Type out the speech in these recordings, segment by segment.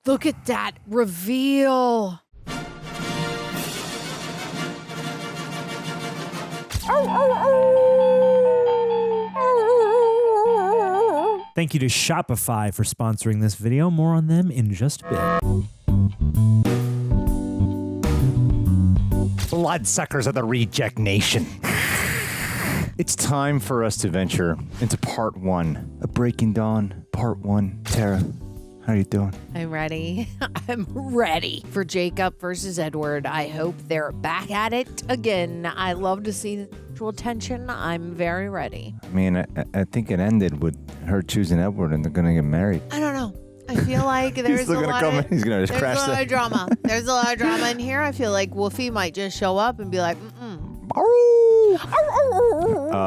Look at that reveal. Thank you to Shopify for sponsoring this video. More on them in just a bit. Bloodsuckers of the Reject Nation. It's time for us to venture into part 1 of Breaking Dawn, part 1. Tara, how are you doing? I'm ready. I'm ready for Jacob versus Edward. I hope they're back at it again. I love to see the sexual tension. I'm very ready. I mean, I think it ended with her choosing Edward and they're going to get married. I don't know. I feel like there's a lot of He's going to crash of drama. There's a lot of drama in here. I feel like Wolfie might just show up and be like,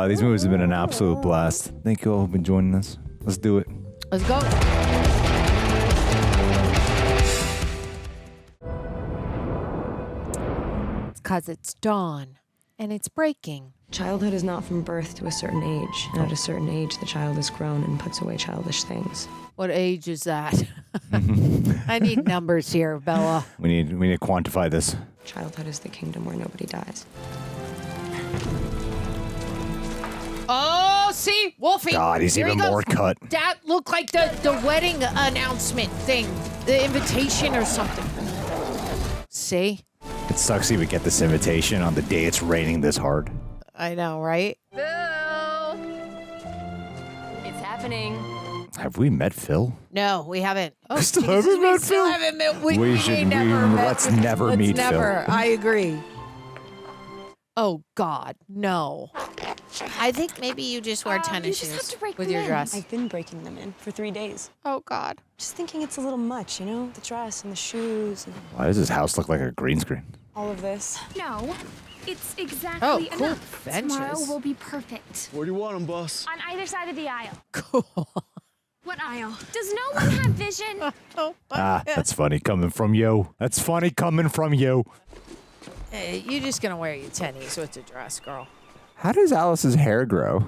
These movies have been an absolute blast. Thank you all for joining us. Let's do it. Let's go. It's because it's dawn and it's breaking. Childhood is not from birth to a certain age. And at a certain age, the child is grown and puts away childish things. What age is that? I need numbers here, Bella. We need to quantify this. Childhood is the kingdom where nobody dies. Oh, see? Wolfie. God, he's Here even he goes. more cut. That looked like the wedding announcement thing. The invitation or something. See? It sucks he would get this invitation on the day it's raining this hard. I know, right? Bill! It's happening. Have we met Phil? No, we haven't. Oh, We still Jesus, haven't we met still Phil? haven't met. Let's never meet Phil. Never. I agree. Oh, God, no. I think maybe you just wear tennis shoes with your dress. I've been breaking them in for 3 days. Oh, God. Just thinking it's a little much, you know? The dress and the shoes and Why does this house look like a green screen? all of this. No, it's exactly cool enough. benches. Tomorrow will be perfect. Where do you want them, boss? On either side of the aisle. Cool. What aisle? Does no one have vision? Oh, That's funny coming from you. That's funny coming from you. Hey, you're just going to wear your tennies with the dress, girl. How does Alice's hair grow?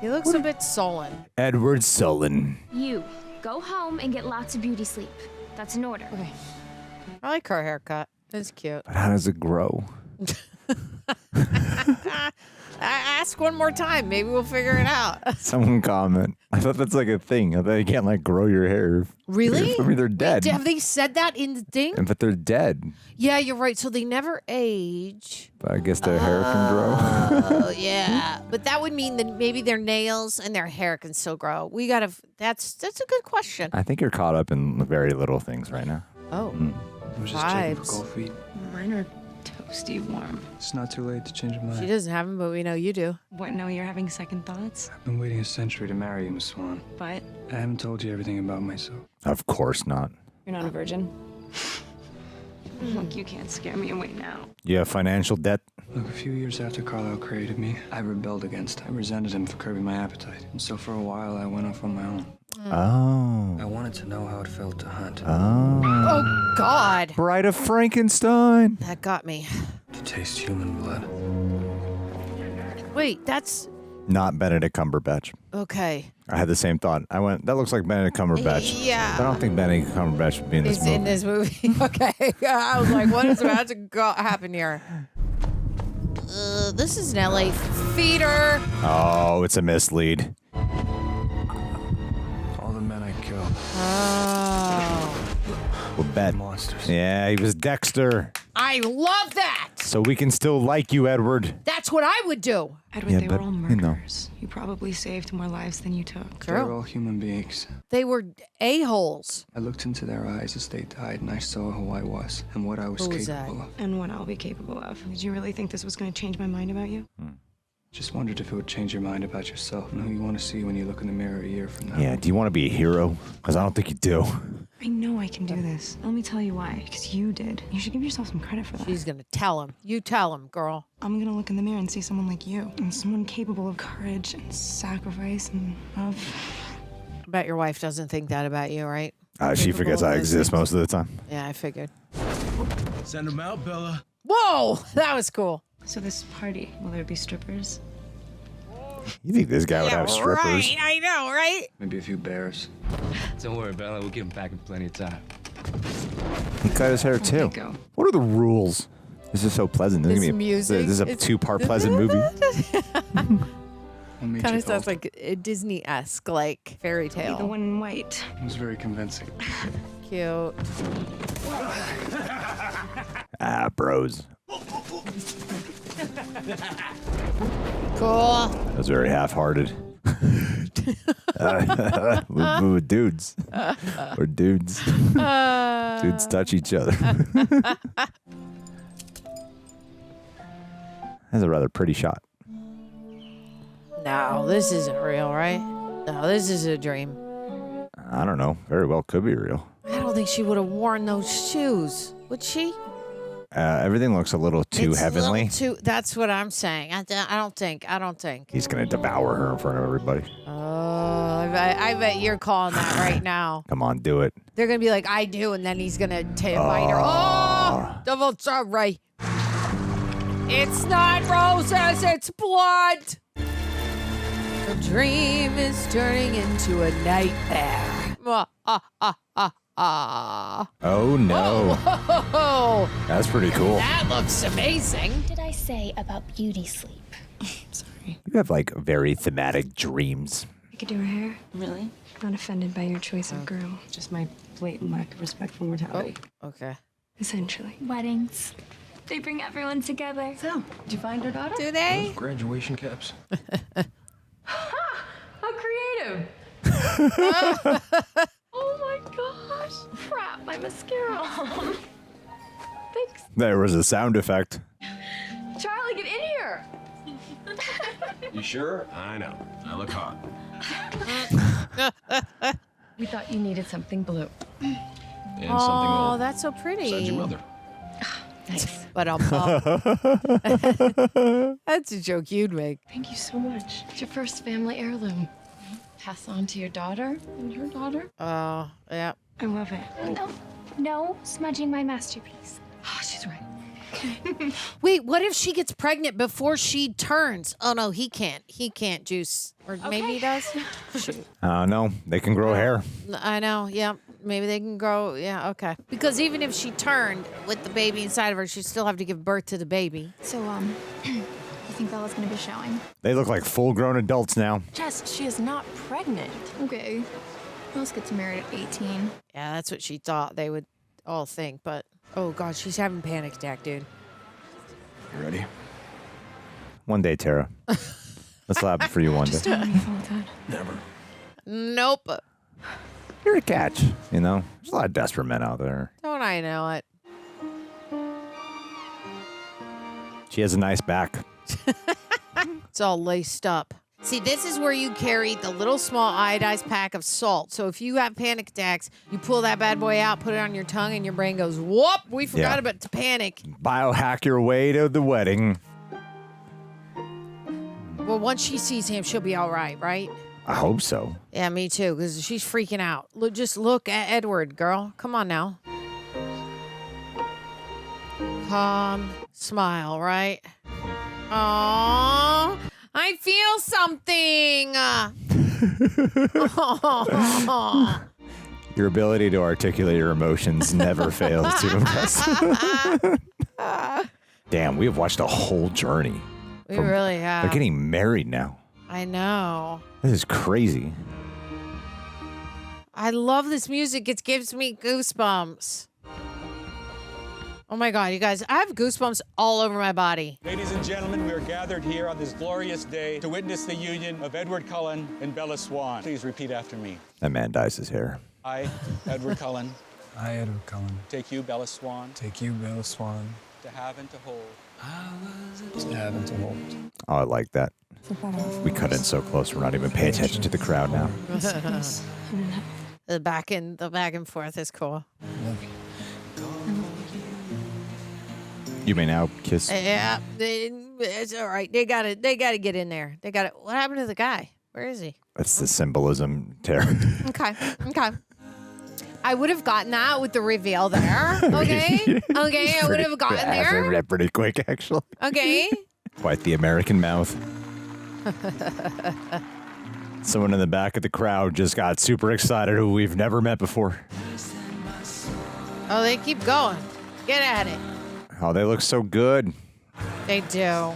He looks a bit sullen. Edward Cullen. You go home and get lots of beauty sleep. That's an order. Okay. I like her haircut. It's cute. But how does it grow? Ask one more time. Maybe we'll figure it out. Someone comment. I thought that's like a thing. I thought you can't like grow your hair. Really? I mean, they're dead. Have they said that in the thing? But they're dead. Yeah, you're right. So they never age. But I guess their hair can grow. Oh, yeah. But that would mean that maybe their nails and their hair can still grow. We got to, that's a good question. I think you're caught up in very little things right now. Oh. I was just checking for Vibes. cold feet. Mine are toasty warm. It's not too late to change your She mind. doesn't have them, but we know you do. What, now you're having second thoughts? I've been waiting a century to marry you, Miss Swan. But I haven't told you everything about myself. Of course not. you're not a virgin? Look, you can't scare me away now. You have financial debt? Look, a few years after Carlisle created me, I rebelled against him. I resented him for curbing my appetite. And so for a while, I went off on my own. Oh. I wanted to know how it felt to hunt, Oh, God. Bride of Frankenstein. That got me. to taste human blood. Wait, that's Not Benedict Cumberbatch. okay. I had the same thought. I went, that looks like Benedict Cumberbatch. Yeah. I don't think Benedict Cumberbatch would be in this He's movie. in this movie. Okay. I was like, what is about to happen here? This is an LA theater. Oh, it's a mislead. All the men I killed, Oh. We'll bet. monsters. Yeah, he was Dexter. I love that. So we can still like you, Edward. That's what I would do. Edward, Yeah, they were but, all you know. murderers. You probably saved more lives than you took. They're True. all human beings. They were a-holes. I looked into their eyes as they died, and I saw who I was and what I was Who was that? capable of. And what I'll be capable of. Did you really think this was going to change my mind about you? Just wondered if it would change your mind about yourself and who you want to see when you look in the mirror a year from now. Yeah, do you want to be a hero? Because I don't think you do. I know I can do this. Let me tell you why. Because you did. You should give yourself some credit for that. She's going to tell him. You tell him, girl. I'm going to look in the mirror and see someone like you. And someone capable of courage and sacrifice and love. I bet your wife doesn't think that about you, right? She forgets I exist most of the time. Yeah, I figured. Send him out, Bella. Whoa, that was cool. So this party, will there be strippers? You think this guy would have strippers? Right, I know, right? Maybe a few bears. Don't worry, Bella. We'll get him back in plenty of time. He cut his hair too. go. What are the rules? This is so pleasant. This is gonna be music, This is a it's- 2-part pleasant movie. What made Kind you of sounds fall? like a Disney-esque, like fairy The tale. one in white. It was very convincing. Cute. Ah, bros. Cool. That was very half-hearted. We're dudes. We're dudes. Dudes touch each other. That's a rather pretty shot. No, this isn't real, right? No, this is a dream. I don't know. Very well could be real. I don't think she would have worn those shoes, would she? Everything looks a little too It's a little heavenly. that's what I'm saying. I don't think. He's going to devour her in front of everybody. Oh, I bet you're calling that right now. Come on, do it. They're gonna be like, I do, and then he's gonna bite her. Oh, double sorry. It's not roses, it's blood. The dream is turning into a nightmare. Oh, no. Oh, That's pretty cool. that looks amazing. What did I say about beauty sleep? Sorry. You have, like, very thematic dreams. I could do her hair. Really? Not offended by your choice of girl. Just my blatant lack of respect for mortality. Okay. Essentially. Weddings. They bring everyone together. So, did you find her daughter? Do they? Graduation caps. How creative. Oh my gosh. Crap, my mascara. Thanks. There was a sound effect. Charlie, get in here. You sure? I know. I look hot. We thought you needed something blue. And something Oh, old. that's so pretty. Besides your mother. Nice. But that's a joke you'd make. Thank you so much. It's your first family heirloom. Pass on to your daughter and her daughter. Oh, yeah. I love it. No smudging my masterpiece. Oh, she's right. Wait, what if she gets pregnant before she turns? Oh no, he can't. He can't juice. Or maybe he does. Shoot. No, they can grow hair. I know. Yeah. Maybe they can grow. Yeah. Okay. Because even if she turned with the baby inside of her, she'd still have to give birth to the baby. So, you think Bella's gonna be showing? They look like full-grown adults now. Jess, she is not pregnant. Okay. Most gets married at 18. Yeah, that's what she thought they would all think. But oh god, she's having a panic attack, dude. You ready? One day, Tara. That's what happened for you one day. Never. Nope. You're a catch, you know? There's a lot of desperate men out there. Don't I know it? She has a nice back. It's all laced up. See, this is where you carry the little small iodized pack of salt. So if you have panic attacks, you pull that bad boy out, put it on your tongue, and your brain goes, whoop, we forgot Yeah. about to panic. Biohack your way to the wedding. Well, once she sees him, she'll be all right, right? I hope so. Yeah, me too, because she's freaking out. Look, just look at Edward, girl. Come on now. Calm, smile, right? Aww, I feel something. Your ability to articulate your emotions never fails to impress. Damn, we have watched a whole journey. We really They're have. getting married now. I know. This is crazy. I love this music. It gives me goosebumps. Oh my God, you guys, I have goosebumps all over my body. Ladies and gentlemen, we are gathered here on this glorious day to witness the union of Edward Cullen and Bella Swan. Please repeat after me. That man dyes his hair. I, Edward Cullen, I, Edward Cullen, take you, Bella Swan, take you, Bella Swan, to have and to hold. to have and to hold. Oh, I like that. We cut in so close, we're not even paying attention to the crowd now. The back and forth is cool. You may now kiss. Yeah, it's all right. They gotta get in there. They gotta. What happened to the guy? Where is he? That's the symbolism, Tara. Okay. I would have gotten that with the reveal there. Okay. I would have gotten there. Pretty quick, actually. Okay. Quite the American mouth. Someone in the back of the crowd just got super excited who we've never met before. Oh, they keep going. Get at it. Oh, they look so good. They do.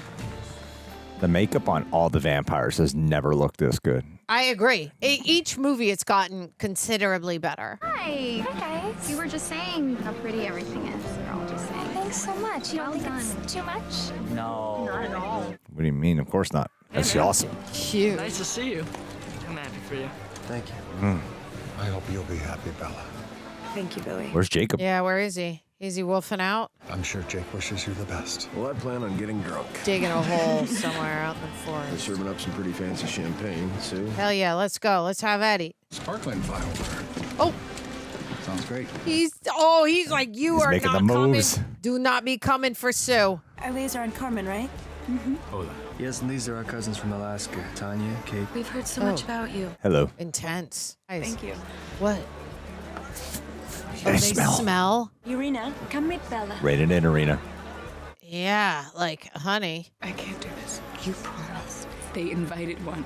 The makeup on all the vampires has never looked this good. I agree. Each movie, it's gotten considerably better. Hi. Hi, guys. You were just saying how pretty everything is. We're all just saying. Thanks so much. You don't think it's too much? No. Not at all. What do you mean? Of course not. That's awesome. Cute. Nice to see you. I'm happy for you. Thank you. I hope you'll be happy, Bella. Thank you, Billy. Where's Jacob? Yeah, where is he? Is he wolfing out? I'm sure Jake wishes you the best. Well, I plan on getting drunk. Digging a hole somewhere out in the And forest. serving up some pretty fancy champagne, Sue. Hell yeah, let's go. Let's have Eddie. Sparkling firework. Oh, Sounds great. he's like, you He's are making not the coming. moves. Do not be coming for Sue. Eliza and Carmen, right? Yes, and these are our cousins from Alaska. Tanya, Kate. We've heard so much about you. Hello. Intense. Nice. Thank you. What? I They smell. smell? Irina, come meet Bella. Rated in arena. Yeah, like honey. I can't do this. You promised. They invited one.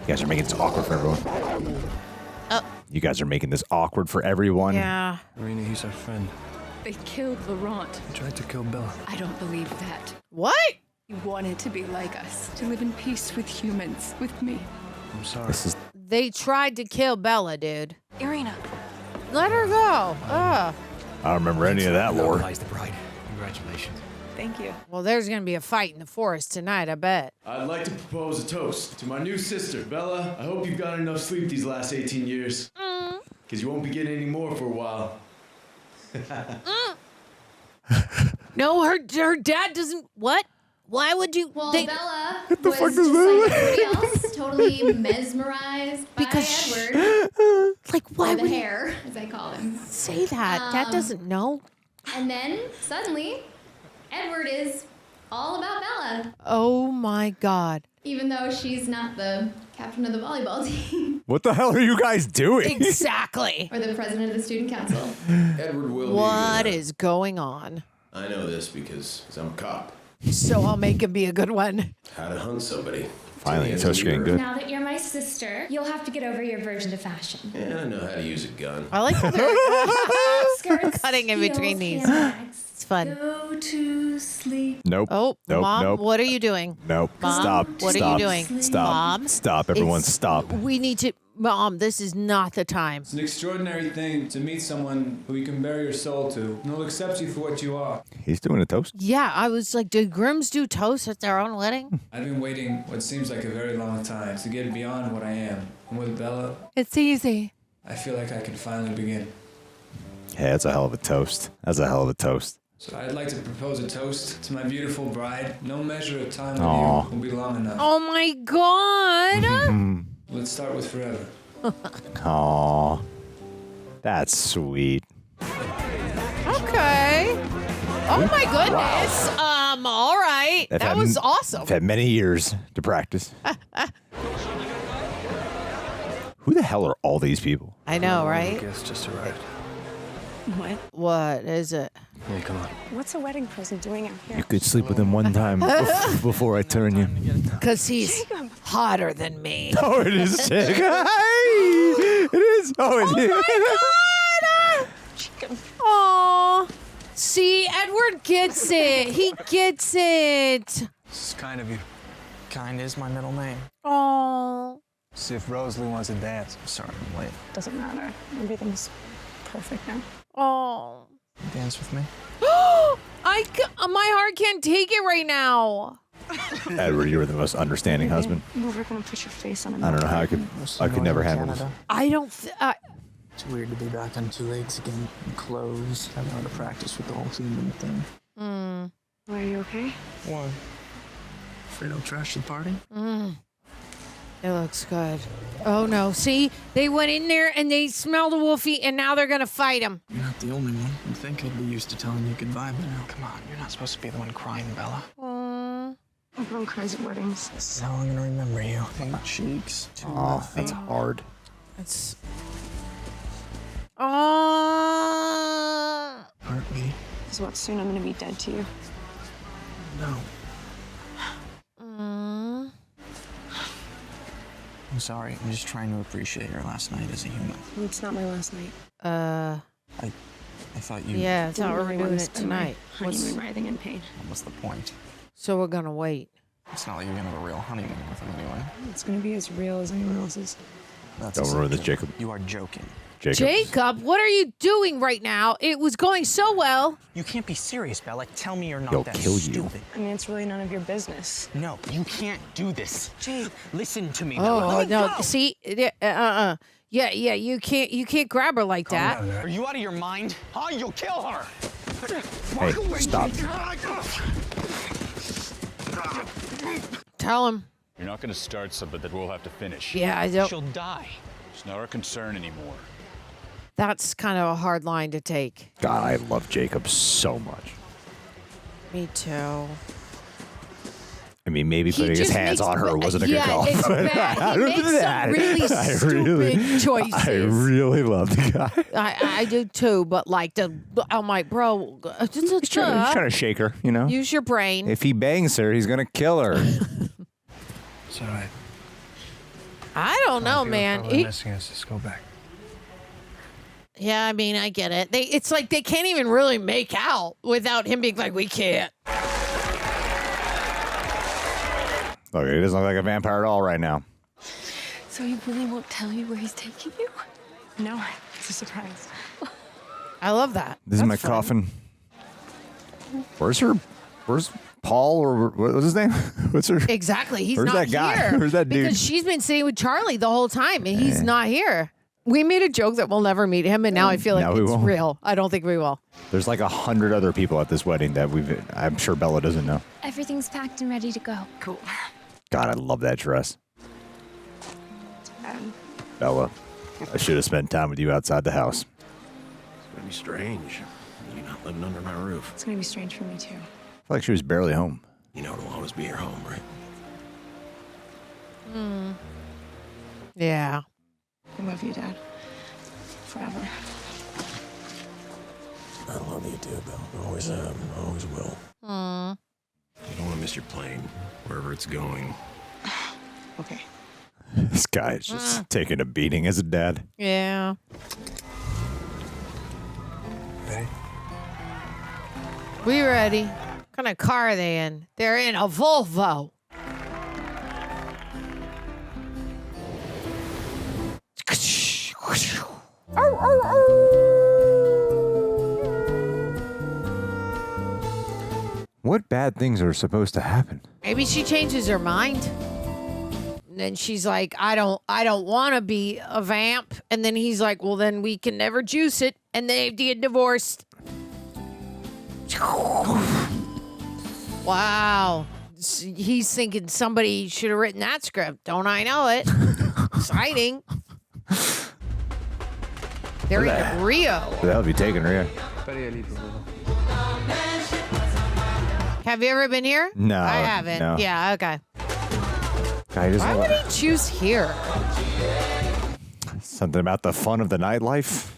You guys are making this awkward for everyone. Oh. You guys are making this awkward for everyone. Yeah. Marina, he's our friend. They killed Laurent. He tried to kill Bella. I don't believe that. What? He wanted to be like us, to live in peace with humans, with me. I'm sorry. This is They tried to kill Bella, dude. Irina. Let her go. I don't remember any of that lore. the bride. Congratulations. Thank you. Well, there's going to be a fight in the forest tonight, I bet. I'd like to propose a toast to my new sister, Bella. I hope you've gotten enough sleep these last 18 years. Because you won't be getting any more for a while. No, her dad doesn't. What? Why would you? Well, they- Bella was just like everybody else, totally mesmerized by Because Edward. like, why Or the would hair, as I call him. say that? Dad doesn't know. And then, suddenly, Edward is all about Bella. Oh my God. Even though she's not the captain of the volleyball team. What the hell are you guys doing? Exactly. Or the president of the student council. Edward will What be is going on? I know this because I'm a cop. So I'll make him be a good one. How to hunt somebody. Finally, the toast getting good. Now that you're my sister, you'll have to get over your aversion to fashion. Yeah, I know how to use a gun. I like how they're Skirts, cutting in between heels, these. handbags. It's fun. Go to sleep. Nope. Oh, nope. Mom, Nope. what are you doing? Nope. Mom, Stop. what are Stop. you doing? Stop. Mom, Stop. Everyone it's- stop. We need to. Mom, this is not the time. It's an extraordinary thing to meet someone who you can bare your soul to, and who'll accept you for what you are. He's doing a toast. Yeah, I was like, did Grimms do toast at their own wedding? I've been waiting what seems like a very long time to get beyond what I am. And with Bella, It's easy. I feel like I can finally begin. Yeah, that's a hell of a toast. That's a hell of a toast. So I'd like to propose a toast to my beautiful bride. No measure of time with Aw. you will be long enough. Oh my God. Let's start with forever. Aw. That's sweet. Okay. Oh my goodness. All right. They've That had- was awesome. I've had many years to practice. Who the hell are all these people? I know, right? Guess just arrived. What? What is it? Yeah, come on. What's a wedding person doing out here? You could sleep with him one time before I turn you. Because he's hotter than me. Oh, it is sick. It is. Oh, it's Aww. See, Edward gets it. He gets it. This is kind of you. Kind is my middle name. Aww. See if Rosalie wants to dance. I'm sorry, I'm late. Doesn't matter. Everything's perfect now. Aww. Dance with me. My heart can't take it right now. Edward, you were the most understanding husband. You were gonna put your face on a I don't know how I could never handle this. I don't. It's weird to be back on two legs again, and clothes. I learned to practice with the whole human thing. Are you okay? Why? Afraid I'll trash the party? It looks good. Oh no! See, they went in there and they smelled a wolfie, and now they're gonna fight him. You're not the only one. You'd think I'd be used to telling you goodbye by now. Come on, you're not supposed to be the one crying, Bella. Everyone cries at weddings. This is how I'm gonna remember you. Pink cheeks, two Oh, left that's feet. hard. It's. Heartbeat. Is what soon I'm gonna be dead to you. No. sorry. I'm just trying to appreciate your last night as a human. It's not my last night. I thought you... Yeah, it's not we're really doing wanna it spend my tonight. honeymoon writhing in pain. What's the point? So we're gonna wait. It's not like you're gonna have a real honeymoon with him anyway. It's gonna be as real as anyone else's. That's Don't ruin this, Jacob. You are joking. Jacob, what are you doing right now? It was going so well. You can't be serious, Bella. Tell me you're not He'll that kill you. stupid. I mean, it's really none of your business. No, you can't do this. Jake. Listen to me, Bella. Oh Let me no! go. See, yeah, you can't grab her like that. Are you out of your mind? Huh? You'll kill her. Hey, stop. Tell him. You're not going to start something that we'll have to finish. Yeah, I don't. She'll die. It's not our concern anymore. That's kind of a hard line to take. God, I love Jacob so much. Me too. I mean, maybe He putting his just hands makes on her wasn't a good yeah, call. it's bad. He Other makes than some that, really stupid choices. I really love the guy. I do too, but like I'm like, bro, He's trying to shake her, you know? use your brain. If he bangs her, he's going to kill her. It's all right. I don't know, man. Missing us. Just go back. Yeah, I mean, I get it. It's like they can't even really make out without him being like, we can't. Look, he doesn't look like a vampire at all right now. So he really won't tell you where he's taking you? No, it's a surprise. I love that. This is my coffin. Where's Paul, or what was his name? What's her? Exactly. He's Where's not that guy? here. Where's that dude? Because she's been sitting with Charlie the whole time, and he's not here. We made a joke that we'll never meet him, and now I feel like we it's won't. real. I don't think we will. There's like 100 other people at this wedding that I'm sure Bella doesn't know. Everything's packed and ready to go. Cool. God, I love that dress. Bella, I should have spent time with you outside the house. It's gonna be strange. You're not living under my roof. It's gonna be strange for me, too. I feel like she was barely home. You know it'll always be your home, right? Yeah. I love you, Dad. Forever. I love you too, Bill. Always have and always will. You don't want to miss your plane, wherever it's going. Okay. This guy is just taking a beating as a dad. Yeah. Ready? We ready. What kind of car are they in? They're in a Volvo. What bad things are supposed to happen? Maybe she changes her mind. And then she's like, I don't want to be a vamp. And then he's like, well, then we can never juice it. And they get divorced. Wow. He's thinking somebody should have written that script. Don't I know it? Exciting. They're in Rio. What the hell have you taken, Rhea? Have you ever been here? No, I haven't. no. Yeah, okay. Guy doesn't Why would he choose here? Something about the fun of the nightlife.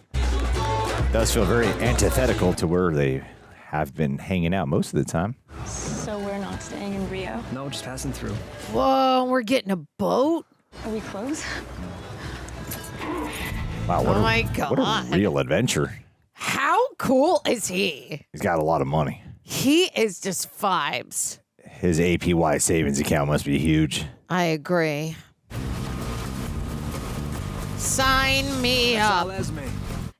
Does feel very antithetical to where they have been hanging out most of the time. So we're not staying in Rio? No, just passing through. Whoa, we're getting a boat? Are we close? Wow, what Oh a, my what a God. real adventure. How cool is he? He's got a lot of money. He is just vibes. His APY savings account must be huge. I agree. Sign me up.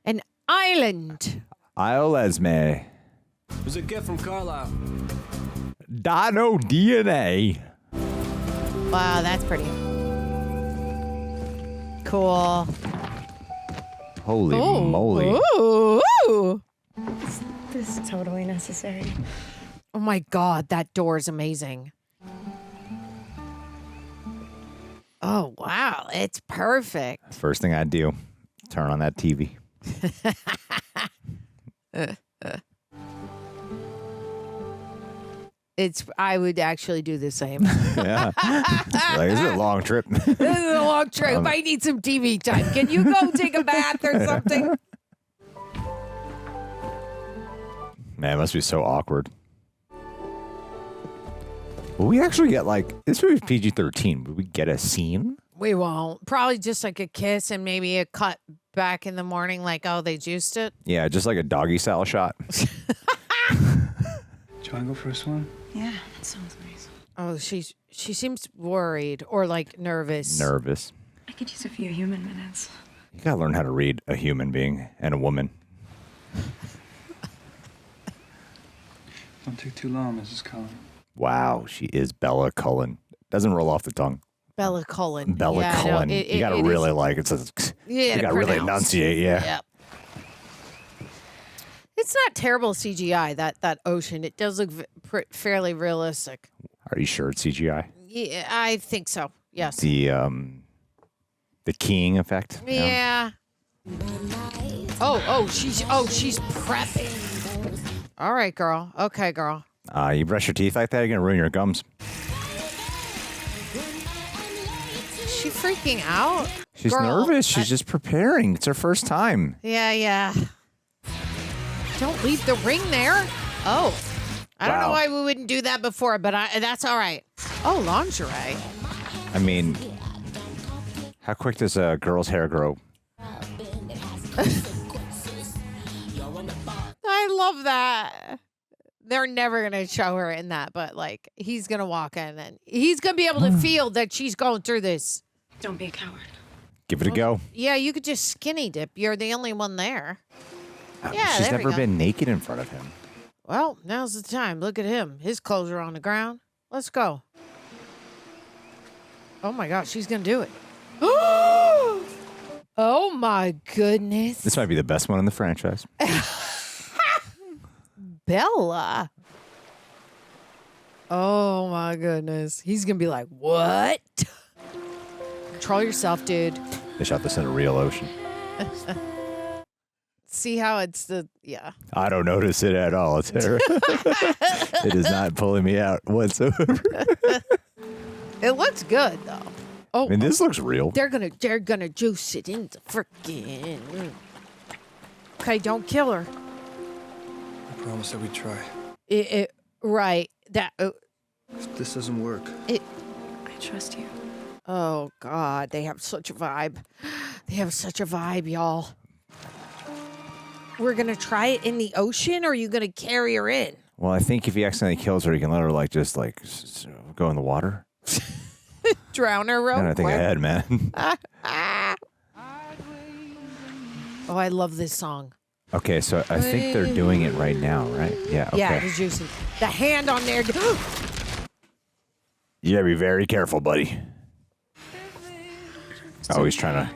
An island. Isle Esme. It was a gift from Carlisle. Dino DNA. Wow, that's pretty cool. Holy moly. Ooh. This is totally necessary. Oh my God, that door is amazing. Oh, wow. It's perfect. First thing I do, turn on that TV. I would actually do the same. Yeah. Like, this is a long trip. This is a long trip. I need some TV time. Can you go take a bath or something? Man, it must be so awkward. Will we actually get, like, this movie's PG-13. Would we get a scene? We won't. Probably just like a kiss and maybe a cut back in the morning, like, oh, they juiced it. Yeah, just like a doggy style shot. Do you want to go for a swim? Yeah, that sounds nice. Oh, she seems worried or like nervous. Nervous. I could use a few human minutes. You gotta learn how to read a human being and a woman. Don't take too long, Mrs. Cullen. Wow, she is Bella Cullen. Doesn't roll off the tongue. Bella Cullen. Bella Yeah, Cullen. no, you gotta really like it. You gotta really enunciate. Yeah. Yep. It's not terrible CGI. That ocean. It does look fairly realistic. Are you sure it's CGI? Yeah, I think so. Yes. The keying effect. Yeah. Oh, she's prepping. All right, girl. Okay, girl. You brush your teeth like that, you're gonna ruin your gums. Is she freaking out? She's Girl, nervous. She's just preparing. It's her first time. Yeah. Don't leave the ring there. Oh. I don't know why we wouldn't do that before, but that's all right. Oh, lingerie. I mean, how quick does a girl's hair grow? I love that. They're never going to show her in that, but like he's going to walk in and he's going to be able to feel that she's going through this. Don't be a coward. Give it a go. Yeah, you could just skinny dip. You're the only one there. Yeah, She's there we never go. been naked in front of him. Well, now's the time. Look at him. His clothes are on the ground. Let's go. Oh my gosh, she's going to do it. Oh my goodness. This might be the best one in the franchise. Bella. Oh my goodness. He's going to be like, what? Control yourself, dude. They shot this in a real ocean. See how it's yeah. I don't notice it at all. It's it is not pulling me out whatsoever. It looks good though. Oh, I mean, this looks real. They're gonna juice it into freaking. Okay, don't kill her. I promise that we try. Right. That. If this doesn't work. I trust you. Oh God, they have such a vibe. They have such a vibe, y'all. We're gonna try it in the ocean, or are you gonna carry her in? Well, I think if he accidentally kills her, he can let her just go in the water. Drown her real I think quick. ahead, man. Oh, I love this song. Okay, so I think they're doing it right now, right? Yeah. Okay. Yeah, the juicing. The hand on there. You gotta be very careful, buddy. Oh, he's trying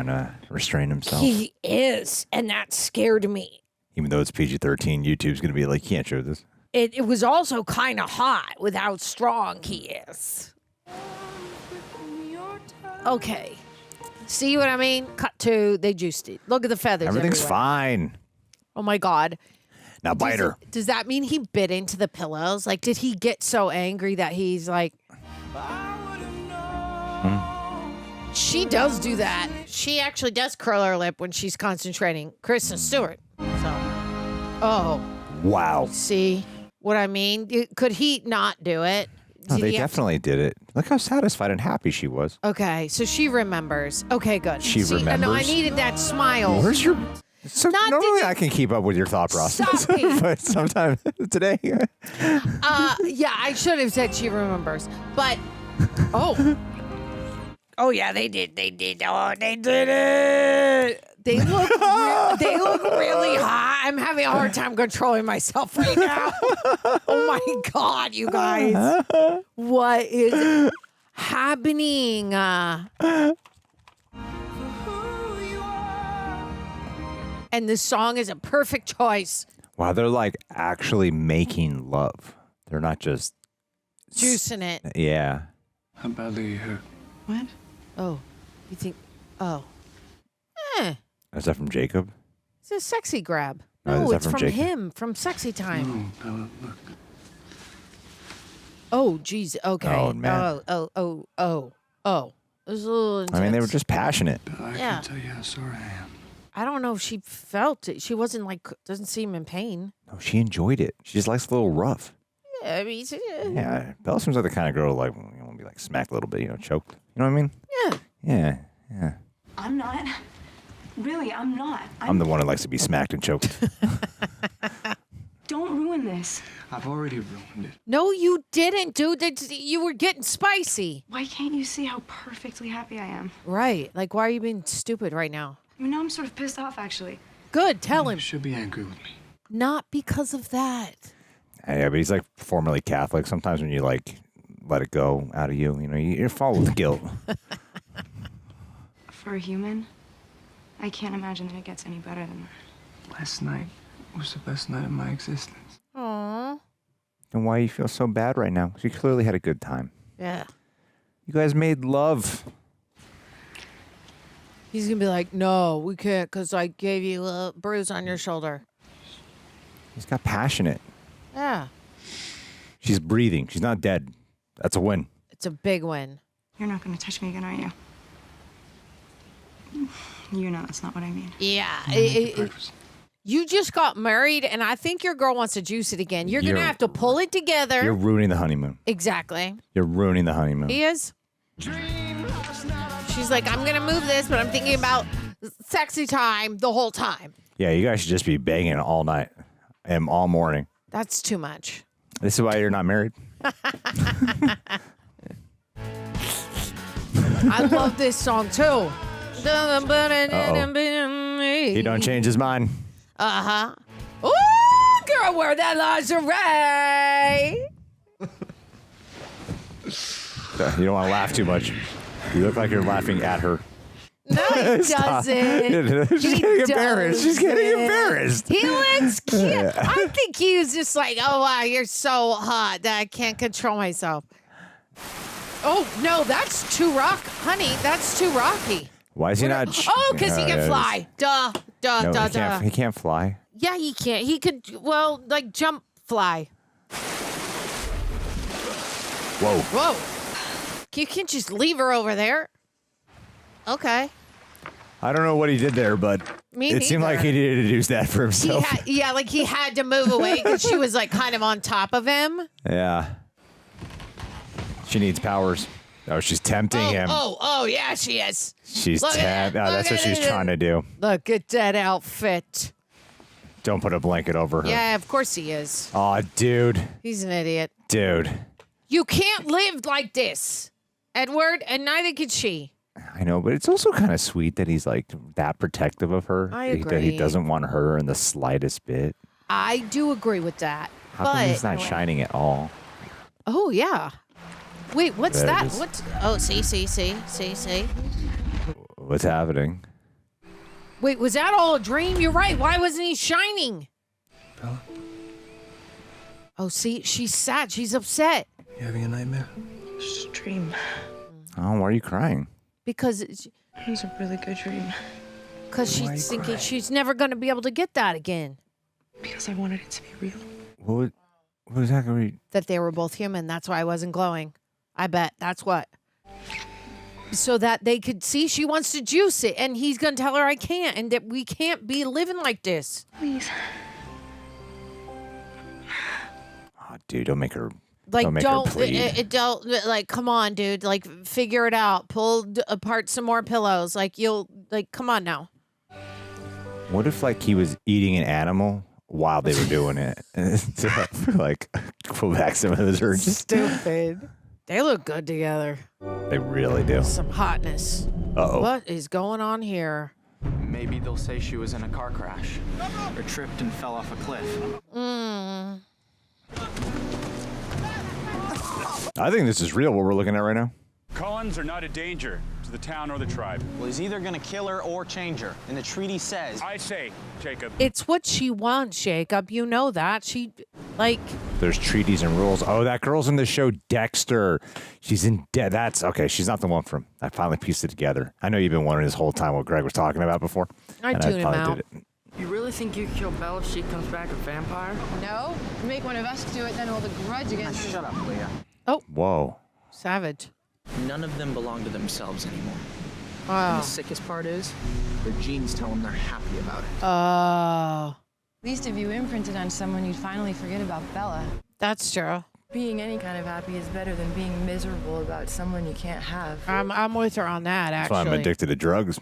to restrain himself. He is, and that scared me. Even though it's PG-13, YouTube's gonna be like, you can't show this. It was also kind of hot with how strong he is. Okay. See what I mean? Cut to, they juiced it. Look at the feathers. Everything's everywhere. fine. Oh my God. Now bite her. Does that mean he bit into the pillows? Like, did he get so angry that he's like... She does do that. She actually does curl her lip when she's concentrating. Kristen Stewart. So, oh. Wow. See what I mean? Could he not do it? No, Did they he have definitely did it. Look how satisfied and happy she was. Okay, so she remembers. Okay, good. She See, remembers. No, I needed that smile. Where's your... So Not normally did you- I can keep up with your thought process, Stop it. but sometimes today... Yeah, I should have said she remembers. But, oh. Oh, yeah, they did. Oh, they did it. They look really hot. I'm having a hard time controlling myself right now. Oh, my God, you guys. What is happening? And this song is a perfect choice. Wow, they're like actually making love. They're not just... Juicing it. Yeah. How badly are you hurt? What? Oh, you think... Oh. Is that from Jacob? It's a sexy grab. Oh, is No, that it's from from Jacob? him, from Sexy Time. No, Bella, look. Oh, geez. Okay. Oh, man. Oh. It was a little intense. I mean, they were just passionate. Bella, I Yeah. can't tell you how sorry I am. I don't know if she felt it. She wasn't like, doesn't seem in pain. No, she enjoyed it. She just likes a little rough. Yeah, I mean, Yeah, Bella seems like the kind of girl like, you want to be like smacked a little bit, choked. You know what I mean? Yeah. Yeah. I'm not. Really, I'm not. I'm the one who likes to be smacked and choked. Don't ruin this. I've already ruined it. No, you didn't, dude. You were getting spicy. Why can't you see how perfectly happy I am? Right. Like, why are you being stupid right now? I mean, now I'm sort of pissed off, actually. Good. Tell him. You should be angry with me. Not because of that. Yeah, but he's like formerly Catholic. Sometimes when you like let it go out of you, you're full with guilt. For a human, I can't imagine that it gets any better than that. Last night was the best night of my existence. Aww. And why you feel so bad right now? You clearly had a good time. Yeah. You guys made love. He's going to be like, no, we can't because I gave you a bruise on your shoulder. He's got passionate. Yeah. She's breathing. She's not dead. That's a win. It's a big win. You're not going to touch me again, are you? You know that's not what I mean. Yeah. You just got married, and I think your girl wants to juice it again. You're going to have to pull it together. You're ruining the honeymoon. Exactly. You're ruining the honeymoon. He is. She's like, I'm going to move this, but I'm thinking about sexy time the whole time. Yeah, you guys should just be banging all night and all morning. That's too much. This is why you're not married. I love this song, too. He don't change his mind. Uh-huh. Ooh, girl, wear that lingerie. You don't want to laugh too much. You look like you're laughing at her. No, he doesn't. She's getting embarrassed. She's getting embarrassed. He looks cute. I think he was just like, oh, wow, you're so hot that I can't control myself. Oh, no, that's too rock. Honey, that's too rocky. Why is he not? Oh, because he can fly. Duh. He can't fly. Yeah, he can't. He could, well, like jump fly. Whoa. You can't just leave her over there. Okay. I don't know what he did there, but it seemed like he needed to do that for himself. He had to move away because she was like kind of on top of him. Yeah. She needs powers. Oh, she's tempting him. Oh, yeah, she is. She's tempting. Oh, that's what she's trying to do. Look at that outfit. Don't put a blanket over her. Yeah, of course he is. Oh, dude. He's an idiot. Dude. You can't live like this, Edward, and neither can she. I know, but it's also kind of sweet that he's like that protective of her. I agree. That he doesn't want her in the slightest bit. I do agree with that. How come he's not shining at all? Oh, yeah. Wait, what's There that? it is. What's? Oh, see. What's happening? Wait, was that all a dream? You're right. Why wasn't he shining? Bella? Oh, see, she's sad. She's upset. You having a nightmare? It's just a dream. Oh, why are you crying? Because It was a really good dream. she's thinking she's never going to be able to get that again. Because I wanted it to be real. What was that going to be? That they were both human. That's why I wasn't glowing. I bet. That's what. So that they could see she wants to juice it, and he's going to tell her I can't, and that we can't be living like this. Please. Oh, dude, don't make her. Like, don't make her plead. don't, like, come on, dude. Like, figure it out. Pull apart some more pillows. Like, come on now. What if, like, he was eating an animal while they were doing it? To, like, pull back some of his urges. Stupid. They look good together. They really do. Some hotness. Uh-oh. What is going on here? Maybe they'll say she was in a car crash or tripped and fell off a cliff. I think this is real, what we're looking at right now. Cullens are not a danger to the town or the tribe. Well, he's either gonna kill her or change her. And the treaty says... I say, Jacob. It's what she wants, Jacob. You know that. She, like... There's treaties and rules. Oh, that girl's in the show Dexter. She's in that's okay. She's not the one from. I finally pieced it together. I know you've been wondering this whole time what Greg was talking about before. I tuned him out. Did it. You really think you kill Bella if she comes back a vampire? No. Make one of us do it, then hold a grudge against her. Shut up, Leah. Oh. Whoa. Savage. None of them belong to themselves anymore. And Wow. the sickest part is, their genes tell them they're happy about it. Oh. At least if you imprinted on someone, you'd finally forget about Bella. That's true. Being any kind of happy is better than being miserable about someone you can't have. I'm with her on that, That's actually. why I'm addicted to drugs.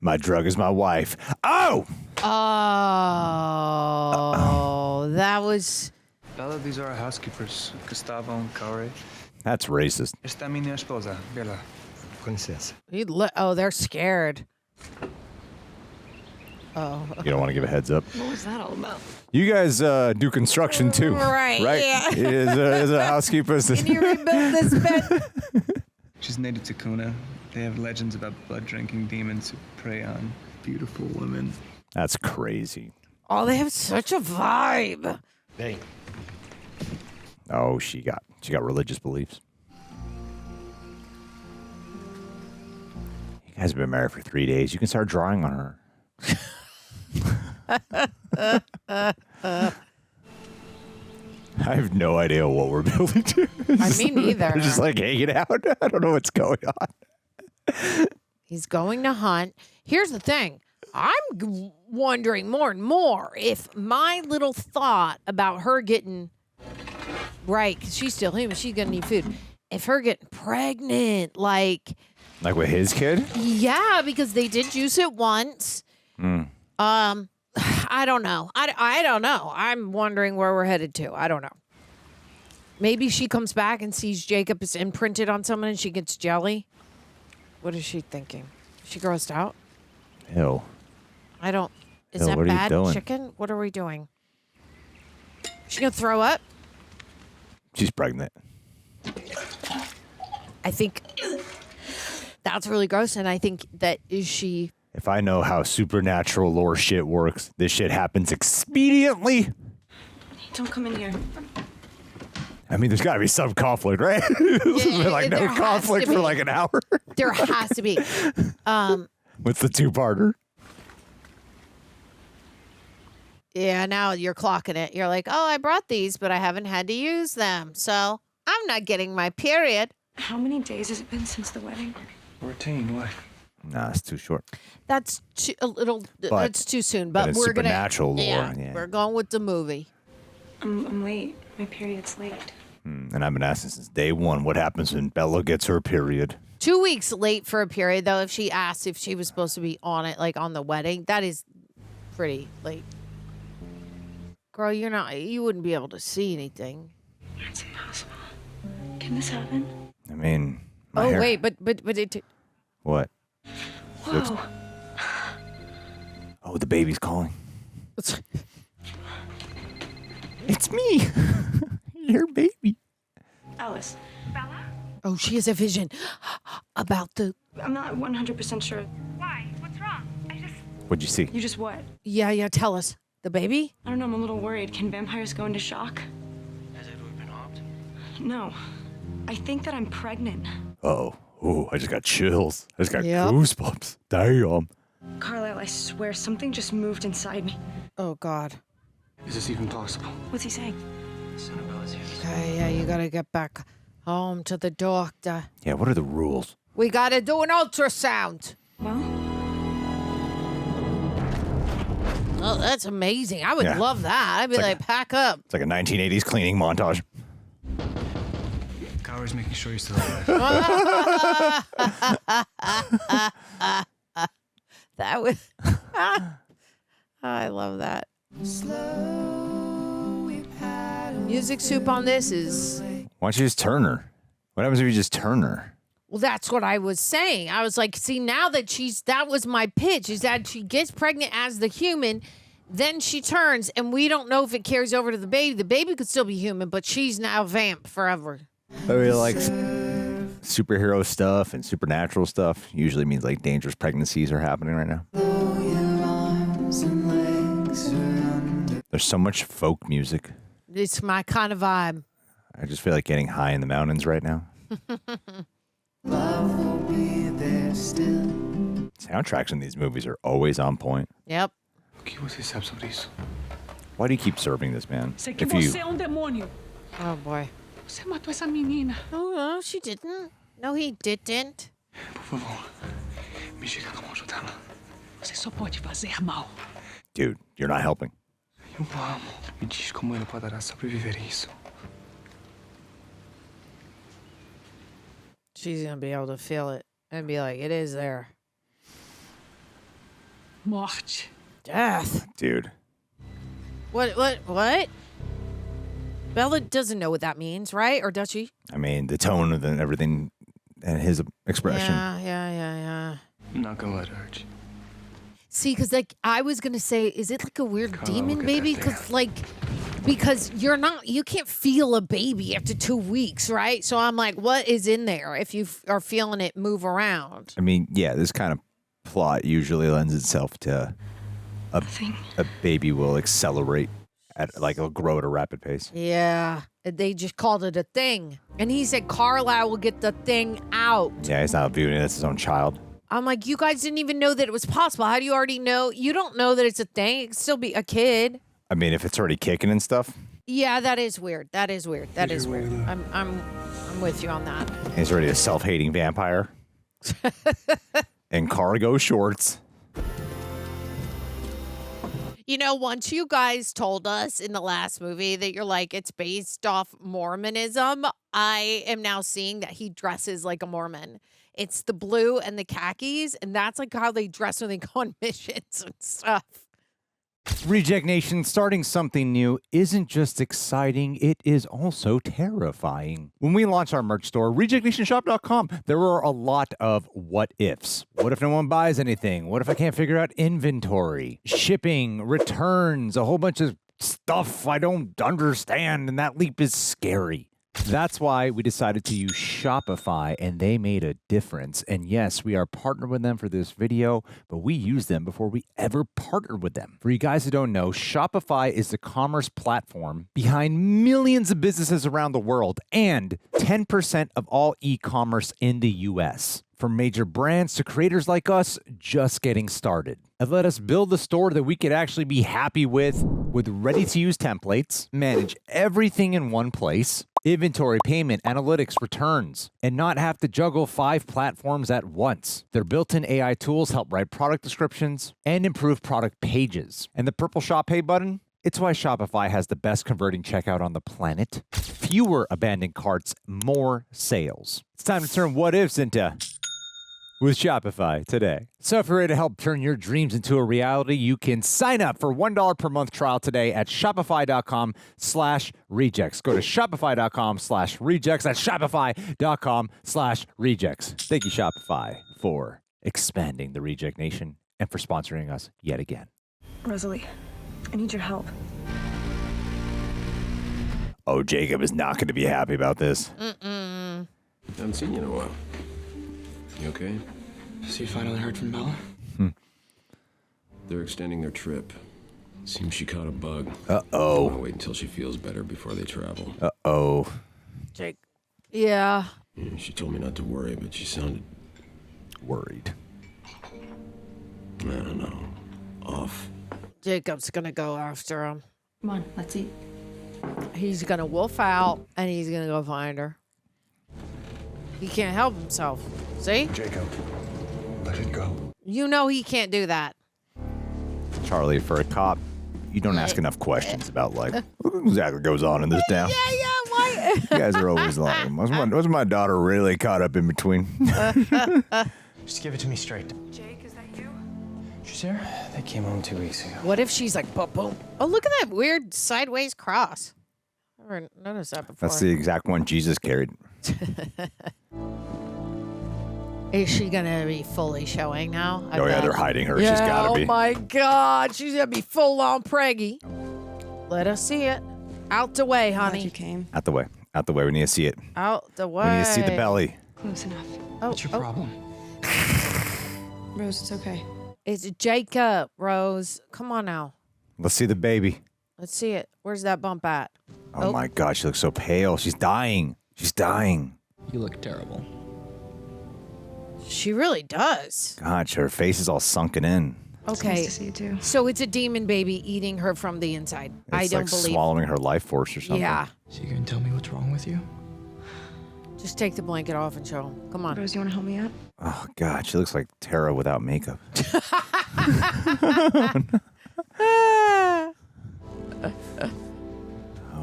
My drug is my wife. Oh! Oh, that was... Bella, these are our housekeepers, Gustavo and Kaure. That's racist. Esta minha esposa, Bella. Com licença. Oh, they're scared. Oh. You don't want to give a heads up. What was that all about? You guys do construction too, Right, yeah. Is a housekeeper. Can you rebuild this bed? She's native to Kuna. They have legends about blood-drinking demons who prey on beautiful women. That's crazy. Oh, they have such a vibe. Hey. Oh, she got religious beliefs. You guys have been married for 3 days. You can start drawing on her. I have no idea what we're building to. Me neither. We're just like hanging out. I don't know what's going on. He's going to hunt. Here's the thing. I'm wondering more and more if my little thought about her getting, right, because she's still human, she's going to need food. If her getting pregnant, like with his kid? Yeah, because they did juice it once. I don't know. I don't know. I'm wondering where we're headed to. I don't know. Maybe she comes back and sees Jacob is imprinted on someone and she gets jelly. What is she thinking? Is she grossed out? Ew. I don't. Is Ew, that what are you bad doing? chicken? What are we doing? She gonna throw up? She's pregnant. I think that's really gross. And I think that is she. If I know how supernatural lore shit works, this shit happens expediently. Don't come in here. I mean, there's got to be some conflict, right? There's been like no there has conflict to for be. like an hour. There has to be. What's the two-parter? Yeah, now you're clocking it. You're like, oh, I brought these, but I haven't had to use them. So I'm not getting my period. How many days has it been since the wedding? 14, what? Nah, it's too short. That's a little. That's too soon. but But it's we're gonna. supernatural lore, yeah. We're going with the movie. I'm late. My period's late. And I've been asking since day one, what happens when Bella gets her period? 2 weeks late for a period, though. If she asked if she was supposed to be on it, like on the wedding, that is pretty late. Girl, you're not. You wouldn't be able to see anything. That's impossible. Can this happen? I mean, Oh wait, but it. What? Whoa. Oh, the baby's calling. It's me. Your baby. Alice. Bella? Oh, she has a vision about the. I'm not 100% sure. Why? What's wrong? What'd you see? You just what? Yeah. Tell us. The baby? I don't know. I'm a little worried. Can vampires go into shock? Has Edward been hopped? No. I think that I'm pregnant. Oh, I just got chills. I just got Yep. goosebumps. Damn. Carlisle, I swear something just moved inside me. Oh God. Is this even possible? What's he saying? Bella's here. Okay, yeah, you gotta get back home to the doctor. Yeah, what are the rules? We gotta do an ultrasound. Well, Oh, that's amazing. I would Yeah. love that. I'd be It's like, like pack up. It's like a 1980s cleaning montage. Kaure's making sure you're still alive. That would. I love that. Music soup on this is. Why don't you just turn her? What happens if you just turn her? Well, that's what I was saying. I was like, see, now that that was my pitch, is that she gets pregnant as the human, then she turns, and we don't know if it carries over to the baby. The baby could still be human, but she's now vamp forever. I mean, like superhero stuff and supernatural stuff usually means like dangerous pregnancies are happening right now. There's so much folk music. It's my kind of vibe. I just feel like getting high in the mountains right now. Soundtracks in these movies are always on point. Yep. O que você sabe sobre isso? Why do you keep serving this, man? Sei que If you, você é demônio. Oh, boy. Você matou essa menina. Oh, no, she didn't. No, he didn't. Por favor, me diga como ajudá-la. Você só pode fazer mal. dude, you're not helping. Eu amo. Me diz como ele poderá sobreviver a isso. She's going to be able to feel it and be like, it is there. Morte. Death. Dude. What? Bella doesn't know what that means, right? Or does she? I mean, the tone of everything and his expression. Yeah. I'm not gonna let her hurt you. See, because like I was gonna say, is it like a weird Carla, demon look at baby? that Because you can't feel a baby after 2 weeks, right? So I'm like, what is in there if you are feeling it move around? I mean, yeah, this kind of plot usually lends itself to a baby will accelerate it'll grow at a rapid pace. Yeah, they just called it a thing, and he said Carlisle will get the thing out. Yeah, he's not viewing it as his own child. I'm like, you guys didn't even know that it was possible. How do you already know? You don't know that it's a thing. It could still be a kid. I mean, if it's already kicking and stuff. Yeah, that is weird. That is weird. I'm with you on that. He's already a self-hating vampire. In cargo shorts. You know, once you guys told us in the last movie that you're like, it's based off Mormonism, I am now seeing that he dresses like a Mormon. It's the blue and the khakis, and that's like how they dress when they go on missions and stuff. Reject Nation, starting something new isn't just exciting, it is also terrifying. When we launched our merch store, rejectnationshop.com, there were a lot of what ifs. What if no one buys anything? What if I can't figure out inventory, shipping, returns, a whole bunch of stuff I don't understand, and that leap is scary. That's why we decided to use Shopify, and they made a difference. And yes, we are partnered with them for this video, but we used them before we ever partnered with them. For you guys who don't know, Shopify is the commerce platform behind millions of businesses around the world and 10% of all e-commerce in the US. From major brands to creators like us just getting started. And let us build a store that we could actually be happy with ready-to-use templates, manage everything in one place, inventory, payment, analytics, returns, and not have to juggle 5 platforms at once. Their built-in AI tools help write product descriptions and improve product pages. And the purple Shop Pay button? It's why Shopify has the best converting checkout on the planet. Fewer abandoned carts, more sales. It's time to turn what ifs into with Shopify today. So if you're ready to help turn your dreams into a reality, you can sign up for $1 per month trial today at shopify.com/rejects. Go to shopify.com/rejects. That's shopify.com/rejects. Thank you, Shopify, for expanding the Reject Nation and for sponsoring us yet again. Rosalie, I need your help. Oh, Jacob is not going to be happy about this. I haven't seen you in a while. You okay? So you finally heard from Bella? They're extending their trip. Seems she caught a bug. Uh-oh. I'll wait until she feels better before they travel. Uh-oh. Jake. Yeah. She told me not to worry, but she sounded worried. I don't know. Off. Jacob's going to go after him. Come on, let's eat. He's going to wolf out, and he's going to go find her. He can't help himself. See? Jacob, let it go. You know he can't do that. Charlie, for a cop, you don't ask enough questions about, like, what exactly goes on in this town. Yeah, why? You guys are always like, was my daughter really caught up in between? Just give it to me straight. Jake, is that you? She's here? They came home 2 weeks ago. What if she's like, boom, boom. Oh, look at that weird sideways cross. Never noticed that before. That's the exact one Jesus carried. Is she gonna be fully showing now? Oh, yeah, they're hiding her. She's gotta be. Oh my God, she's gonna be full on preggy. Let us see it. Out the way, honey. Glad you came. Out the way. Out the way. We need to see it. Out the way. We need to see the belly. Close enough. What's your problem? Rose, it's okay. It's Jacob, Rose. Come on now. Let's see the baby. Let's see it. Where's that bump at? Oh my God, she looks so pale. She's dying. She's dying. You look terrible. She really does. God, her face is all sunken in. Okay. It's nice to see you too. So it's a demon baby eating her from the inside. I don't like believe. Swallowing her life force or something. Yeah. So you gonna tell me what's wrong with you? Just take the blanket off and show him. Come on. Rose, you want to help me out? Oh God, she looks like Tara without makeup.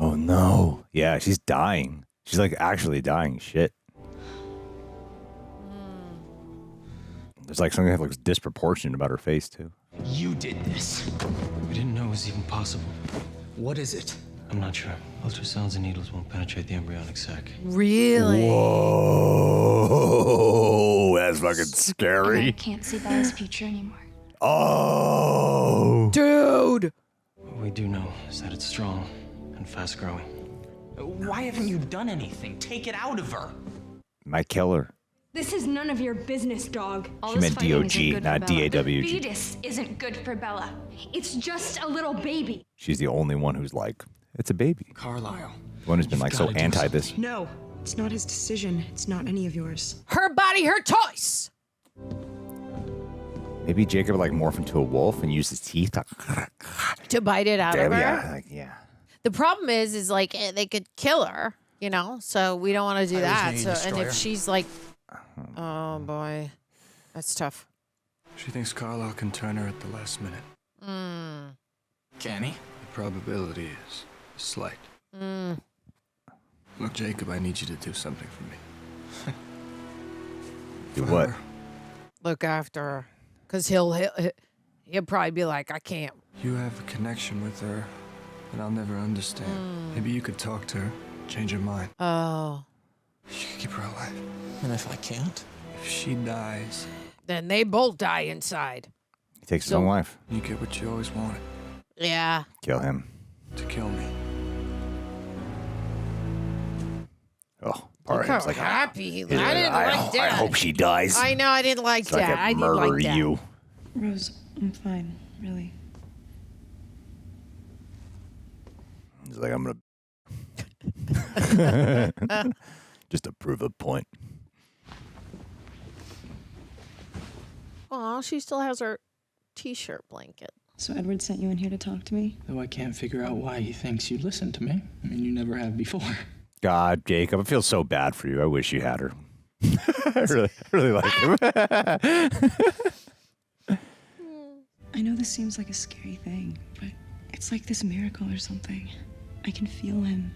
Oh no. Yeah, she's dying. She's like actually dying. Shit. There's like something that looks disproportionate about her face, too. You did this. We didn't know it was even possible. What is it? I'm not sure. Ultrasounds and needles won't penetrate the embryonic sac. Really? Whoa, that's fucking scary. I can't see Bella's future anymore. Oh. Dude. What we do know is that it's strong and fast growing. Why haven't you done anything? Take it out of her. Might kill her. This is none of your business, dog. She meant D-O-G, not D-A-W-G. Fetus isn't good for Bella. It's just a little baby. She's the only one who's like, it's a baby. Carlisle. The one who's been like so anti this. No, it's not his decision. It's not any of yours. Her body, her choice. Maybe Jacob would like morph into a wolf and use his teeth to bite it out of her. Yeah. The problem is like they could kill her, you know. So we don't want to do that. So and if she's like, oh boy, that's tough. She thinks Carlisle can turn her at the last minute. Can he? The probability is slight. Mm. Look, Jacob, I need you to do something for me. Do what? Look after her, cause he'll probably be like, I can't. You have a connection with her that I'll never understand. Maybe you could talk to her, change her mind. Oh. You could keep her alive. And if I can't? If she dies, Then they both die inside. He takes his own life. you get what you always wanted. Yeah. Kill him. To kill me. Oh, Look how like, happy. I didn't like that. I hope she dies. I know. I didn't like So that. I I can didn't murder like that. you. Rose, I'm fine, really. He's like, I'm gonna just to prove a point. Oh, she still has her t-shirt blanket. So Edward sent you in here to talk to me? Though I can't figure out why he thinks you'd listen to me. I mean, you never have before. God, Jacob, I feel so bad for you. I wish you had her. I really like him. I know this seems like a scary thing, but it's like this miracle or something. I can feel him.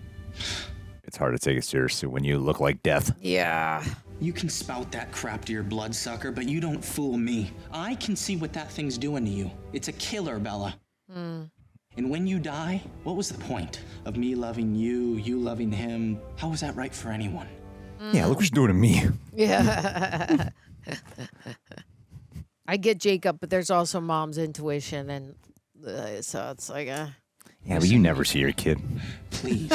It's hard to take it seriously when you look like death. Yeah. You can spout that crap to your bloodsucker, but you don't fool me. I can see what that thing's doing to you. It's a killer, Bella. And when you die, what was the point of me loving you, you loving him? How was that right for anyone? Yeah, look what you're doing to me. Yeah. I get Jacob, but there's also mom's intuition, and so it's like a... Yeah, but you never see your kid. Please.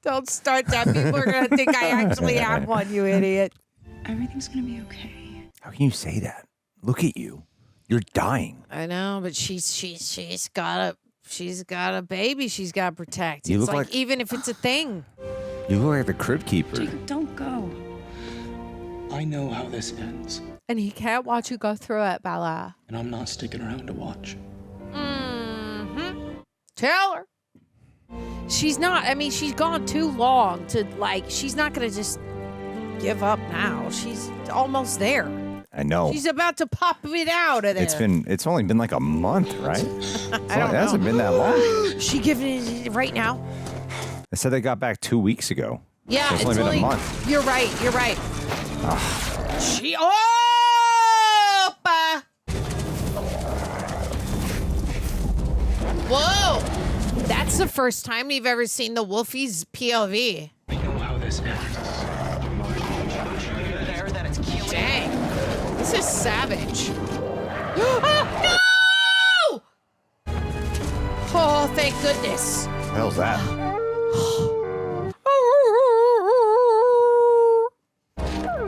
Don't start that. People are going to think I actually have one, you idiot. Everything's gonna be okay. How can you say that? Look at you. You're dying. I know, but she's got a baby she's got to protect. You It's look like like- even if it's a thing. You look like the crib keeper. Jacob, don't go. I know how this ends, And he can't watch you go through it, Bella. and I'm not sticking around to watch. Tell her. She's not. I mean, she's gone too long to like. She's not gonna just give up now. She's almost there. I know. She's about to pop it out of there. It's only been like a month, right? It hasn't been that long. She giving it right now. They said they got back 2 weeks ago. Yeah, So it's only been a month. You're right. You're right. She. Oh. Whoa. That's the first time we've ever seen the Wolfie's POV. I know how this ends. There that it's killing. Dang. This is savage. No! Oh, thank goodness. What the hell's that?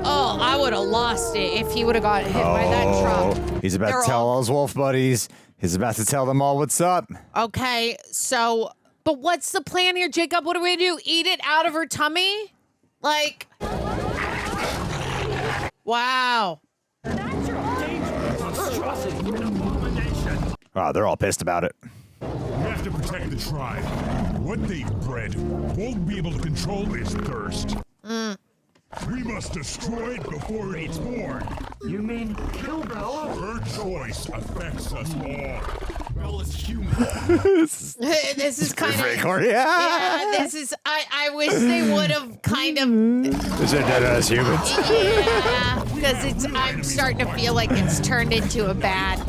Oh, I would have lost it if he would have got hit by that truck. He's about They're to tell all his wolf buddies. He's about to tell them all what's up. Okay, so, but what's the plan here, Jacob? What are we gonna do? Eat it out of her tummy? Like, wow. Oh, they're all pissed about it. We have to protect the tribe. What they've bred won't be able to control its thirst. We must destroy it before it's born. You mean kill Bella? Her choice affects us all. Bella's human. This is kind of yeah. This is. I wish they would have kind of. Is it dead as humans? Yeah, because I'm starting to feel like it's turned into a bad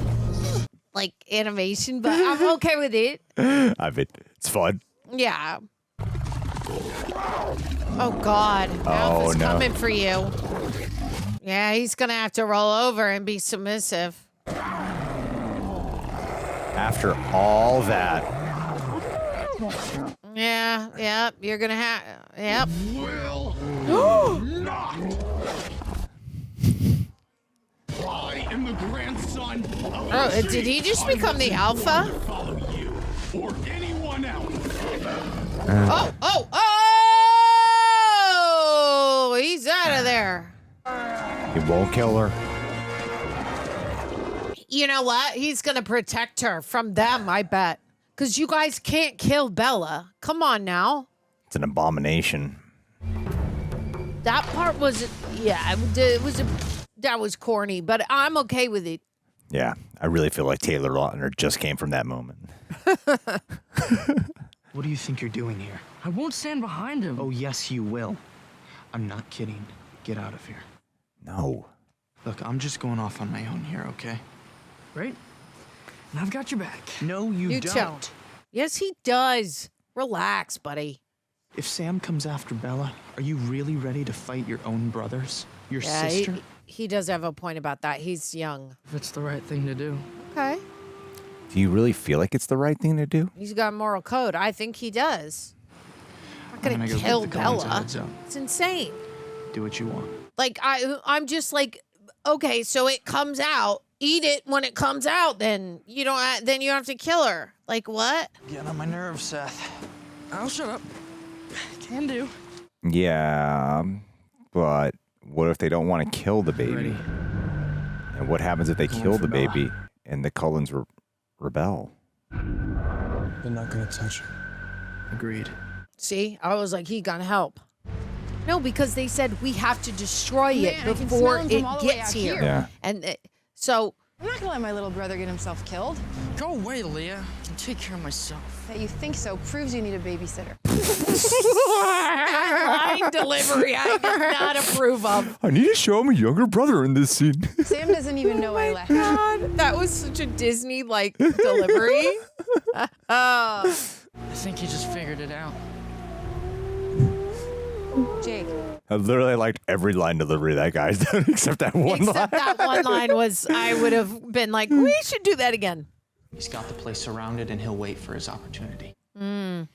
like animation, but I'm okay with it. I mean, it's fun. Yeah. Oh God, Alpha's coming for you. Yeah, he's gonna have to roll over and be submissive. After all that. Yeah, yep, you're gonna have, yep. Will not. I am the grandson of Oh, did he just become the alpha? Follow you or anyone else. Oh, he's out of there. He won't kill her. You know what? He's gonna protect her from them, I bet. Because you guys can't kill Bella. Come on now. It's an abomination. That part was, yeah, that was corny, but I'm okay with it. Yeah, I really feel like Taylor Lautner just came from that moment. What do you think you're doing here? I won't stand behind him. Oh, yes, you will. I'm not kidding. Get out of here. No. Look, I'm just going off on my own here, okay? Right? And I've got your back. No, you don't. Don't. Yes, he does. Relax, buddy. If Sam comes after Bella, are you really ready to fight your own brothers? Your sister? He does have a point about that. He's young. If it's the right thing to do. Okay. Do you really feel like it's the right thing to do? He's got a moral code. I think he does. I'm not gonna go kill give the Cullens a Bella. heads up. It's insane. Do what you want. Like I'm just like, okay, so it comes out. Eat it when it comes out. Then you don't. Then you have to kill her. Like what? Getting on my nerves, Seth. I'll shut up. Can do. Yeah, but what if they don't want to kill the baby? And what happens if they kill the baby and the Cullens rebel? They're not gonna touch her. Agreed. See, I was like, he gonna help. No, because they said we have to destroy it Man, I can before smell him it from all the way gets out here. here. Yeah. And so I'm not gonna let my little brother get himself killed. Go away, Leah. I'll take care of myself. That you think so proves you need a babysitter. line delivery I did not approve of. I need to show him a younger brother in this scene. Sam doesn't even know I left. God, that was such a Disney like delivery. I think he just figured it out. Jake. I literally liked every line delivery that guy's done except that one line. Except that one line was, I would have been like, we should do that again. He's got the place surrounded and he'll wait for his opportunity. Mm.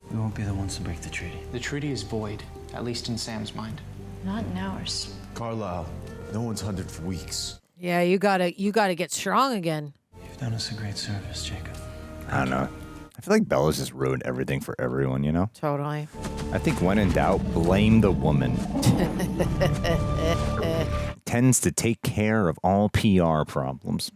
We won't be the ones to break the treaty. The treaty is void, at least in Sam's mind. Not in ours. Carlisle, no one's hunted for weeks. Yeah, you gotta get strong again. You've done us a great service, Jacob. I don't know. I feel like Bella's just ruined everything for everyone, you know? Totally. I think when in doubt, blame the woman. Tends to take care of all PR problems.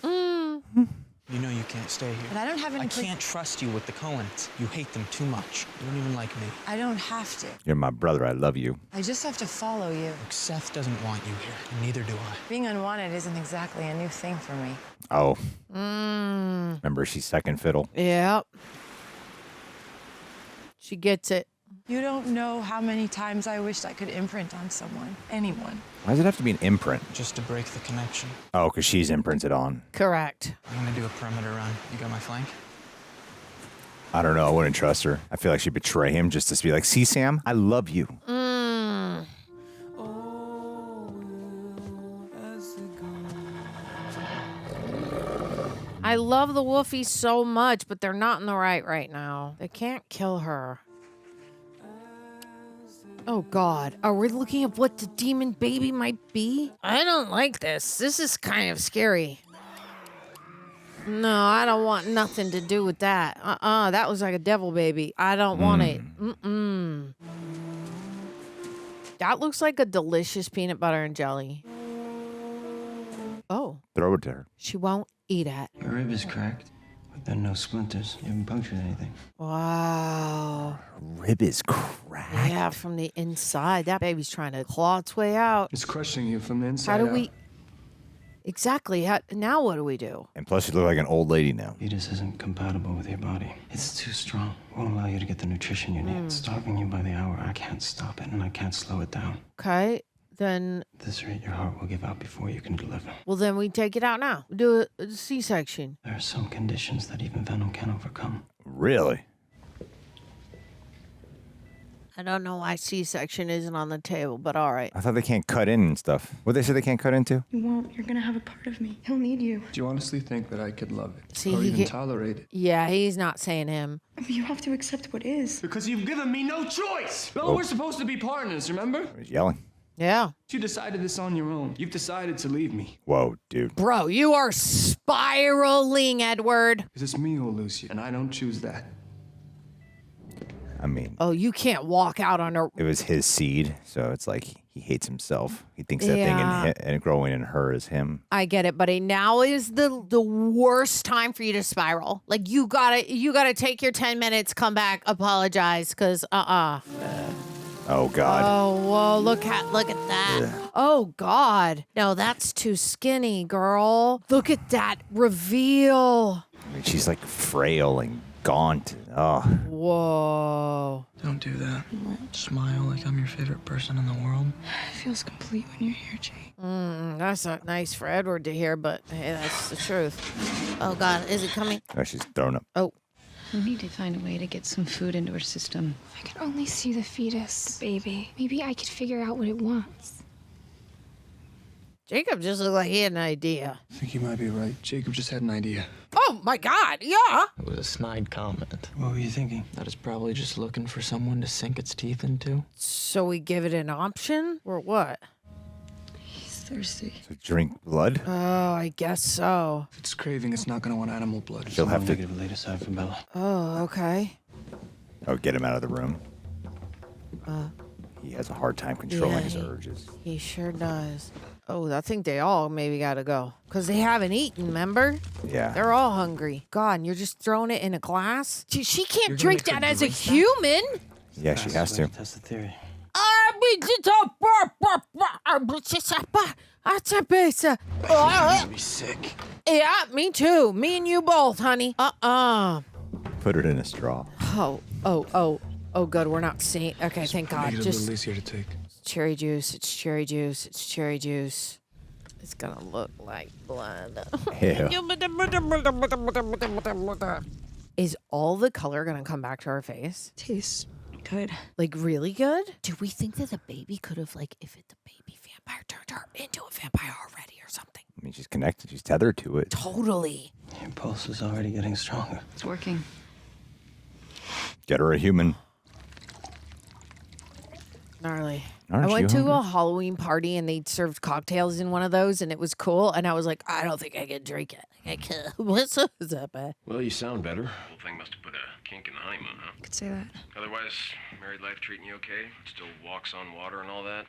You know you can't stay here. But I don't have any. I can't trust you with the Cullens. You hate them too much. You don't even like me. I don't have to. You're my brother. I love you. I just have to follow you. Look, Seth doesn't want you here, and neither do I. Being unwanted isn't exactly a new thing for me. Oh. Remember, she's second fiddle. Yep. She gets it. You don't know how many times I wished I could imprint on someone. Anyone. Why does it have to be an imprint? Just to break the connection. Oh, because she's imprinted on. Correct. I'm gonna do a perimeter run. You got my flank? I don't know. I wouldn't trust her. I feel like she'd betray him just to be like, see, Sam, I love you. I love the Wolfies so much, but they're not in the right now. They can't kill her. Oh, God. Are we looking at what the demon baby might be? I don't like this. This is kind of scary. No, I don't want nothing to do with that. That was like a devil baby. I don't want it. That looks like a delicious peanut butter and jelly. Oh. Throw it to her. She won't eat it. Your rib is cracked, but then no splinters. You haven't punctured anything. Wow. Rib is cracked. Yeah, from the inside. That baby's trying to claw its way out. It's crushing you from the inside How do out. we... Exactly. Now what do we do? And plus, you look like an old lady now. Fetus isn't compatible with your body. It's too strong. Won't allow you to get the nutrition you need. It's starving you by the hour. I can't stop it, and I can't slow it down. Okay, then... At this rate, your heart will give out before you can deliver. Well, then we take it out now. Do a C-section. There are some conditions that even venom can overcome. Really? I don't know why C-section isn't on the table, but all right. I thought they can't cut in and stuff. What they say they can't cut into? You won't. You're gonna have a part of me. He'll need you. Do you honestly think that I could love it? See, or he even get- tolerate it? Yeah, he's not saying him. But you have to accept what is. Because you've given me no choice. Bella, Oh. we're supposed to be partners, remember? He's yelling. Yeah. You decided this on your own. You've decided to leave me. Whoa, dude. Bro, you are spiraling, Edward. Because it's me who'll lose you, and I don't choose that. I mean, Oh, you can't walk out on her. it was his seed, so it's like he hates himself. He thinks that Yeah. thing and growing in her is him. I get it, buddy. Now is the worst time for you to spiral. Like you gotta take your 10 minutes, come back, apologize, because Oh God. Oh, whoa, look at that. Oh God. No, that's too skinny, girl. Look at that reveal. I mean, she's like frail and gaunt. Oh. Whoa. Don't do that. Smile like I'm your favorite person in the world. It feels complete when you're here, Jake. That's not nice for Edward to hear, but hey, that's the truth. Oh God, is it coming? Oh, she's thrown up. Oh. We need to find a way to get some food into her system. If I could only see the fetus, baby, maybe I could figure out what it wants. Jacob just looked like he had an idea. I think you might be right. Jacob just had an idea. Oh my God, yeah. It was a snide comment. What were you thinking? That it's probably just looking for someone to sink its teeth into. So we give it an option or what? He's thirsty. So drink blood? Oh, I guess so. If it's craving, it's not going to want animal blood. She'll have to Negative laid aside for Bella. Oh, okay. get him out of the room. He has a hard time controlling his urges. He sure does. Oh, I think they all maybe gotta go. Because they haven't eaten, remember? Yeah. They're all hungry. God, and you're just throwing it in a glass? She can't You're gonna drink make her that as a drink that? human. Yeah, she has to. Test the theory. Oh, Be sick. yeah, me too. Me and you both, honey. Put it in a straw. Oh, good. We're not seeing. Okay, thank God. Negative Just little easier to take. cherry juice. It's cherry juice. It's cherry juice. It's gonna look like blood. Is all the color gonna come back to her face? Tastes good. Like really good? Do we think that the baby could have, like, if the baby vampire turned her into a vampire already or something? I mean, she's connected. She's tethered to it. Totally. Your pulse is already getting stronger. It's working. Get her a human. Gnarly. Aren't I went you to a hungry? Halloween party and they served cocktails in one of those and it was cool. And I was like, I don't think I can drink it. I can't. What's up? Well, you sound better. The whole thing must have put a kink in the honeymoon, huh? Could say that. Otherwise, married life treating you okay? Still walks on water and all that?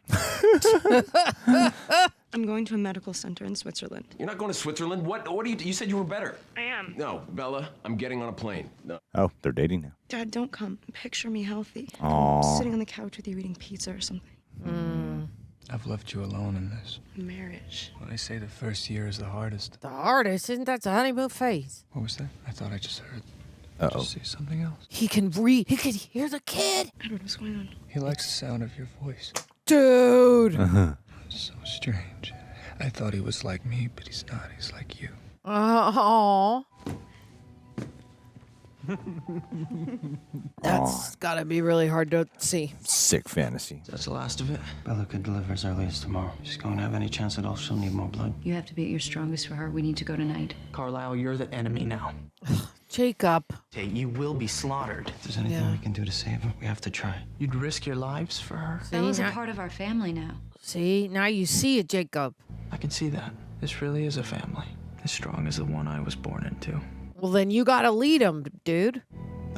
I'm going to a medical center in Switzerland. You're not going to Switzerland? What do you said you were better. I am. No, Bella, I'm getting on a plane. No. Oh, they're dating now. Dad, don't come. Picture me healthy. Aw. Sitting on the couch with you eating pizza or something. I've left you alone in this. Marriage. When I say the first year is the hardest. The hardest, isn't that the honeymoon phase? What was that? I thought I just heard. Uh-oh. Just say something else. He could hear the kid. Edward, what's going on? He likes the sound of your voice. Dude. So strange. I thought he was like me, but he's not. He's like you. Oh. That's gotta be really hard to see. Sick fantasy. That's the last of it. Bella could deliver as early as tomorrow. If she's going to have any chance at all, she'll need more blood. You have to be at your strongest for her. We need to go tonight. Carlisle, you're the enemy now. Jacob. Hey, you will be slaughtered. If there's anything we can do to save her, we have to try. You'd risk your lives for her? Bella's a part of our family now. See, now you see it, Jacob. I can see that. This really is a family. As strong as the one I was born into. Well, then you gotta lead him, dude.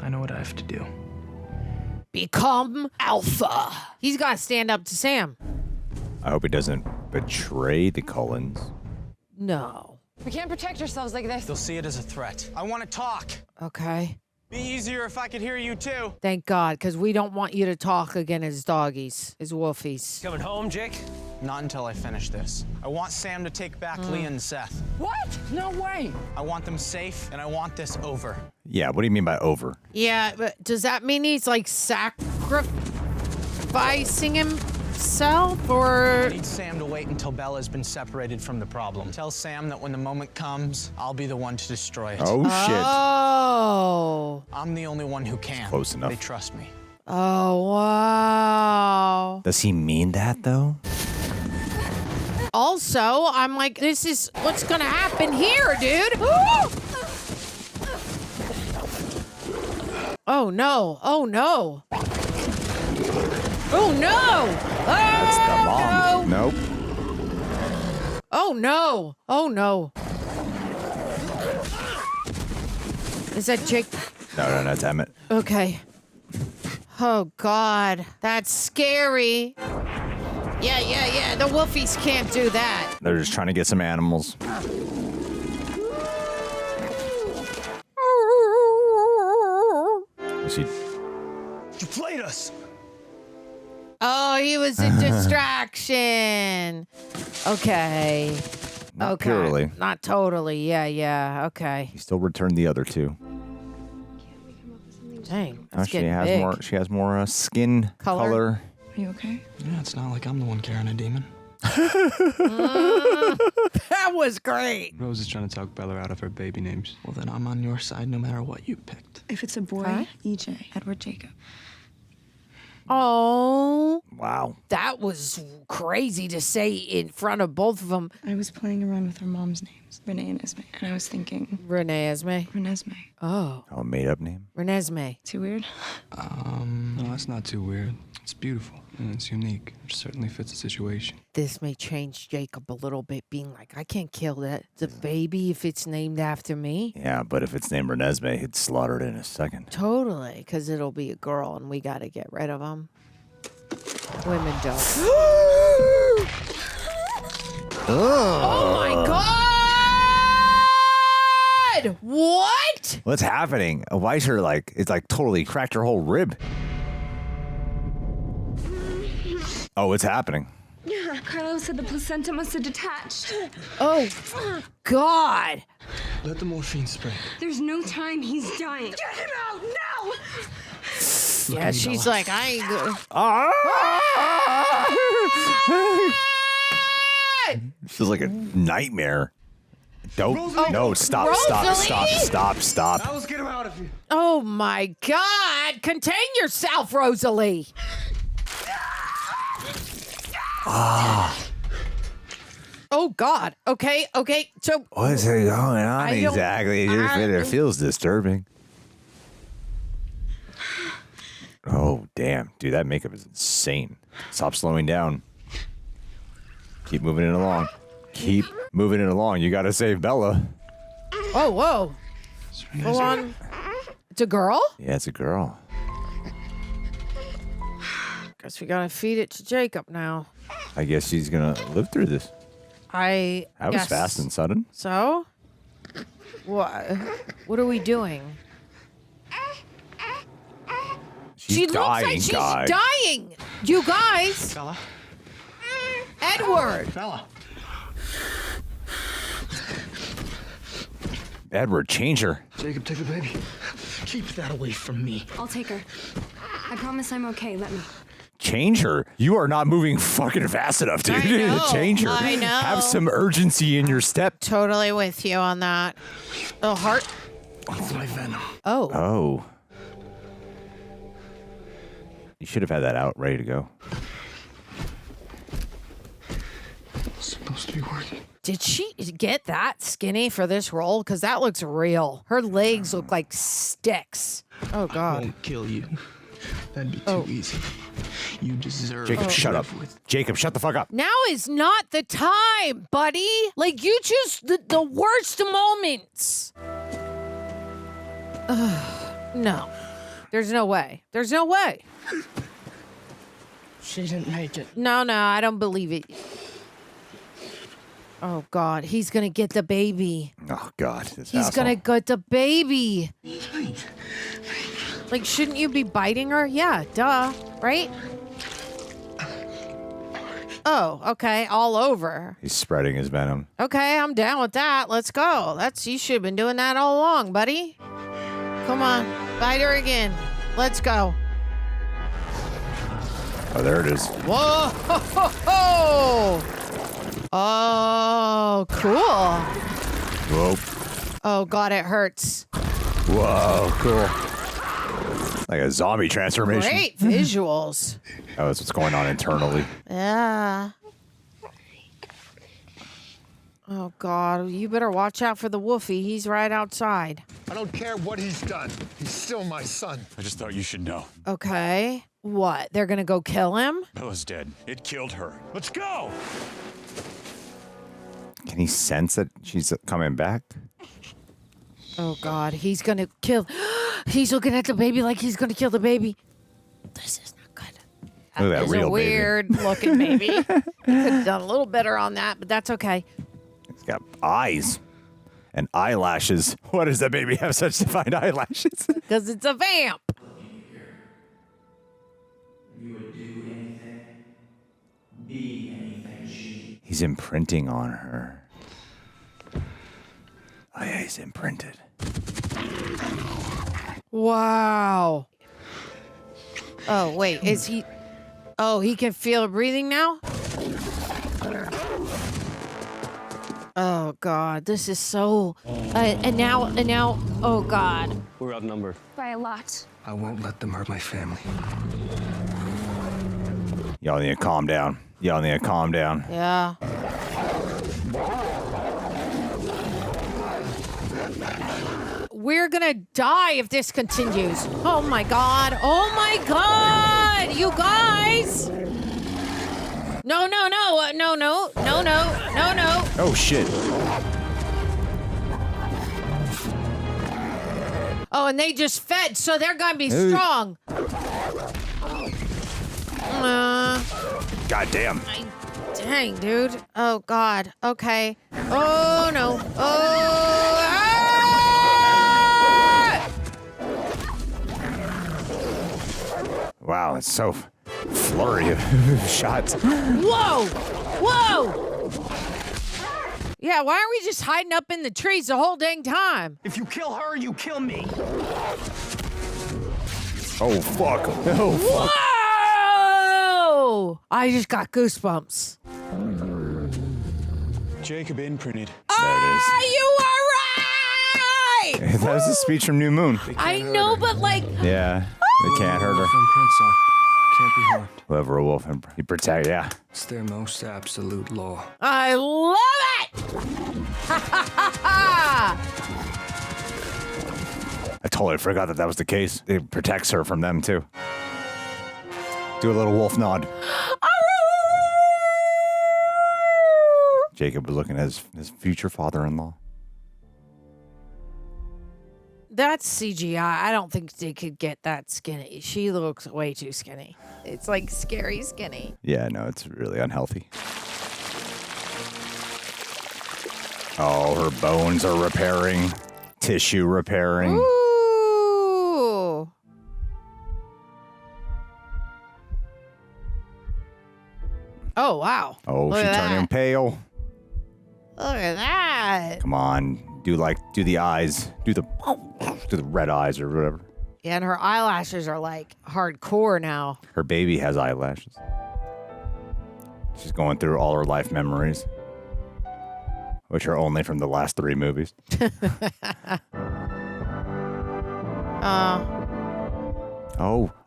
I know what I have to do. Become alpha. He's gotta stand up to Sam. I hope he doesn't betray the Cullens. No. We can't protect ourselves like this. They'll see it as a threat. I want to talk. Okay. Be easier if I could hear you too. Thank God, because we don't want you to talk again as doggies, as wolfies. Coming home, Jake? Not until I finish this. I want Sam to take back Lee and Seth. What? No way. I want them safe, and I want this over. Yeah, what do you mean by over? Yeah, but does that mean he's like sacrificing himself, or? I need Sam to wait until Bella's been separated from the problem. Tell Sam that when the moment comes, I'll be the one to destroy it. Oh, shit. Oh. I'm the only one who can. Close enough. They trust me. Oh, wow. Does he mean that, though? Also, I'm like, this is what's gonna happen here, dude. Oh, no. Oh, no. Oh, no. That's the mom. No. Nope. Oh, no. Oh, no. Is that Jake? No, that's Emmett. Okay. Oh, God. That's scary. Yeah. The wolfies can't do that. They're just trying to get some animals. Is he... You played us. Oh, he was a distraction. Okay. Not purely. Not totally. Yeah. Okay. He still returned the other two. Dang. Oh, That's she getting has big. more. She has more skin color. Are you okay? Yeah, it's not like I'm the one carrying a demon. That was great. Rose is trying to talk Bella out of her baby names. Well, then I'm on your side no matter what you picked. If it's a boy, EJ, Edward Jacob. Oh. Wow. That was crazy to say in front of both of them. I was playing around with her mom's names, Renee and Esme, and I was thinking... Renesmee. Renesmee. Oh. Oh, a made-up name? Renesmee. Too weird? No, that's not too weird. It's beautiful and it's unique. It certainly fits the situation. This may change Jacob a little bit, being like, I can't kill the baby if it's named after me. Yeah, but if it's named Renesmee, he'd slaughter it in a second. Totally, because it'll be a girl, and we got to get rid of them. Women don't. Oh my God! What? What's happening? Why is her like, it's like totally cracked her whole rib. Oh, it's happening. Yeah, Carlo said the placenta must have detached. Oh, God. Let the morphine spray. There's no time. He's dying. Get him out now! Yeah, she's like, I ain't good. Feels like a nightmare. Don't. Oh, No, stop. Now let's get him out of here. Oh, my God. Contain yourself, Rosalie. Oh, God. Okay. So What's going on I don't- exactly? It feels disturbing. Oh, damn. Dude, that makeup is insane. Stop slowing down. Keep moving it along. Keep moving it along. You gotta save Bella. Oh, whoa. Full on. It's a girl? Yeah, it's a girl. Guess we gotta feed it to Jacob now. I guess she's gonna live through this. That That was fast and sudden. So? What are we doing? She's dying, looks like guy. she's dying. You guys. Bella. Edward. Bella. Edward, change her. Jacob, take the baby. Keep that away from me. I'll take her. I promise I'm okay. Let me. Change her. You are not moving fucking fast enough, dude. I know, Change her. I know. Have some urgency in your step. Totally with you on that. Oh, heart. It's my venom. Oh. Oh. You should have had that out, ready to go. It's supposed to be working. Did she get that skinny for this role? Because that looks real. Her legs look like sticks. Oh, I God. won't kill you. That'd be too easy. You deserve Jacob, to shut up. live with. Jacob, shut the fuck up. Now is not the time, buddy. Like, you choose the worst moments. No. There's no way. There's no way. She didn't make it. No, I don't believe it. Oh, God. He's going to get the baby. Oh, God. He's going to get the baby. Like, shouldn't you be biting her? Yeah, duh. Right? Oh, okay. All over. He's spreading his venom. Okay, I'm down with that. Let's go. You should have been doing that all along, buddy. Come on. Bite her again. Let's go. Oh, there it is. Whoa! Ho, ho, ho. Oh, cool. Whoa. Oh, God, it hurts. Whoa, cool. Like a zombie transformation. Great visuals. Oh, that's what's going on internally. Yeah. Oh, God. You better watch out for the woofie. He's right outside. I don't care what he's done. He's still my son. I just thought you should know. Okay. What? They're going to go kill him? Bella's dead. It killed her. Let's go! Can he sense that she's coming back? Oh, God. He's going to kill. He's looking at the baby like he's going to kill the baby. This is not good. Look at that real a weird looking baby. He could have done a little better on that, but that's okay. He's got eyes and eyelashes. Why does that baby have such defined eyelashes? Because it's a vamp. He's imprinting on her. Oh, yeah, he's imprinted. Wow. Oh, wait. Is he... Oh, he can feel her breathing now? Oh, God. This is so... And now... Oh, God. We're outnumbered. By a lot. I won't let them hurt my family. Y'all need to calm down. Y'all need to calm down. Yeah. We're gonna die if this continues. Oh my God. Oh my God. You guys. No. Oh, shit. Oh, and they just fed, so they're gonna be strong. God damn. Dang, dude. Oh, God. Okay. Oh, no. Oh, ah! Wow, it's so flurry of shots. Whoa! Yeah, why aren't we just hiding up in the trees the whole dang time? If you kill her, you kill me. Oh, fuck. Oh, fuck. Whoa! I just got goosebumps. Jacob imprinted. Ah, you are right! That was a speech from New Moon. I know, but like... Yeah, they can't hurt her. Can't be harmed. Whoever a wolf he protect, yeah. It's their most absolute law. I love it! Ha ha ha ha! I totally forgot that was the case. It protects her from them, too. Do a little wolf nod. Jacob was looking at his future father-in-law. That's CGI. I don't think they could get that skinny. She looks way too skinny. It's like scary skinny. Yeah, no, it's really unhealthy. Oh, her bones are repairing. Tissue repairing. Ooh. Oh, wow. Oh, Look she's at turning that. pale. Look at that. Come on. Do the eyes. Do the red eyes or whatever. Yeah, and her eyelashes are like hardcore now. Her baby has eyelashes. She's going through all her life memories, which are only from the last 3 movies.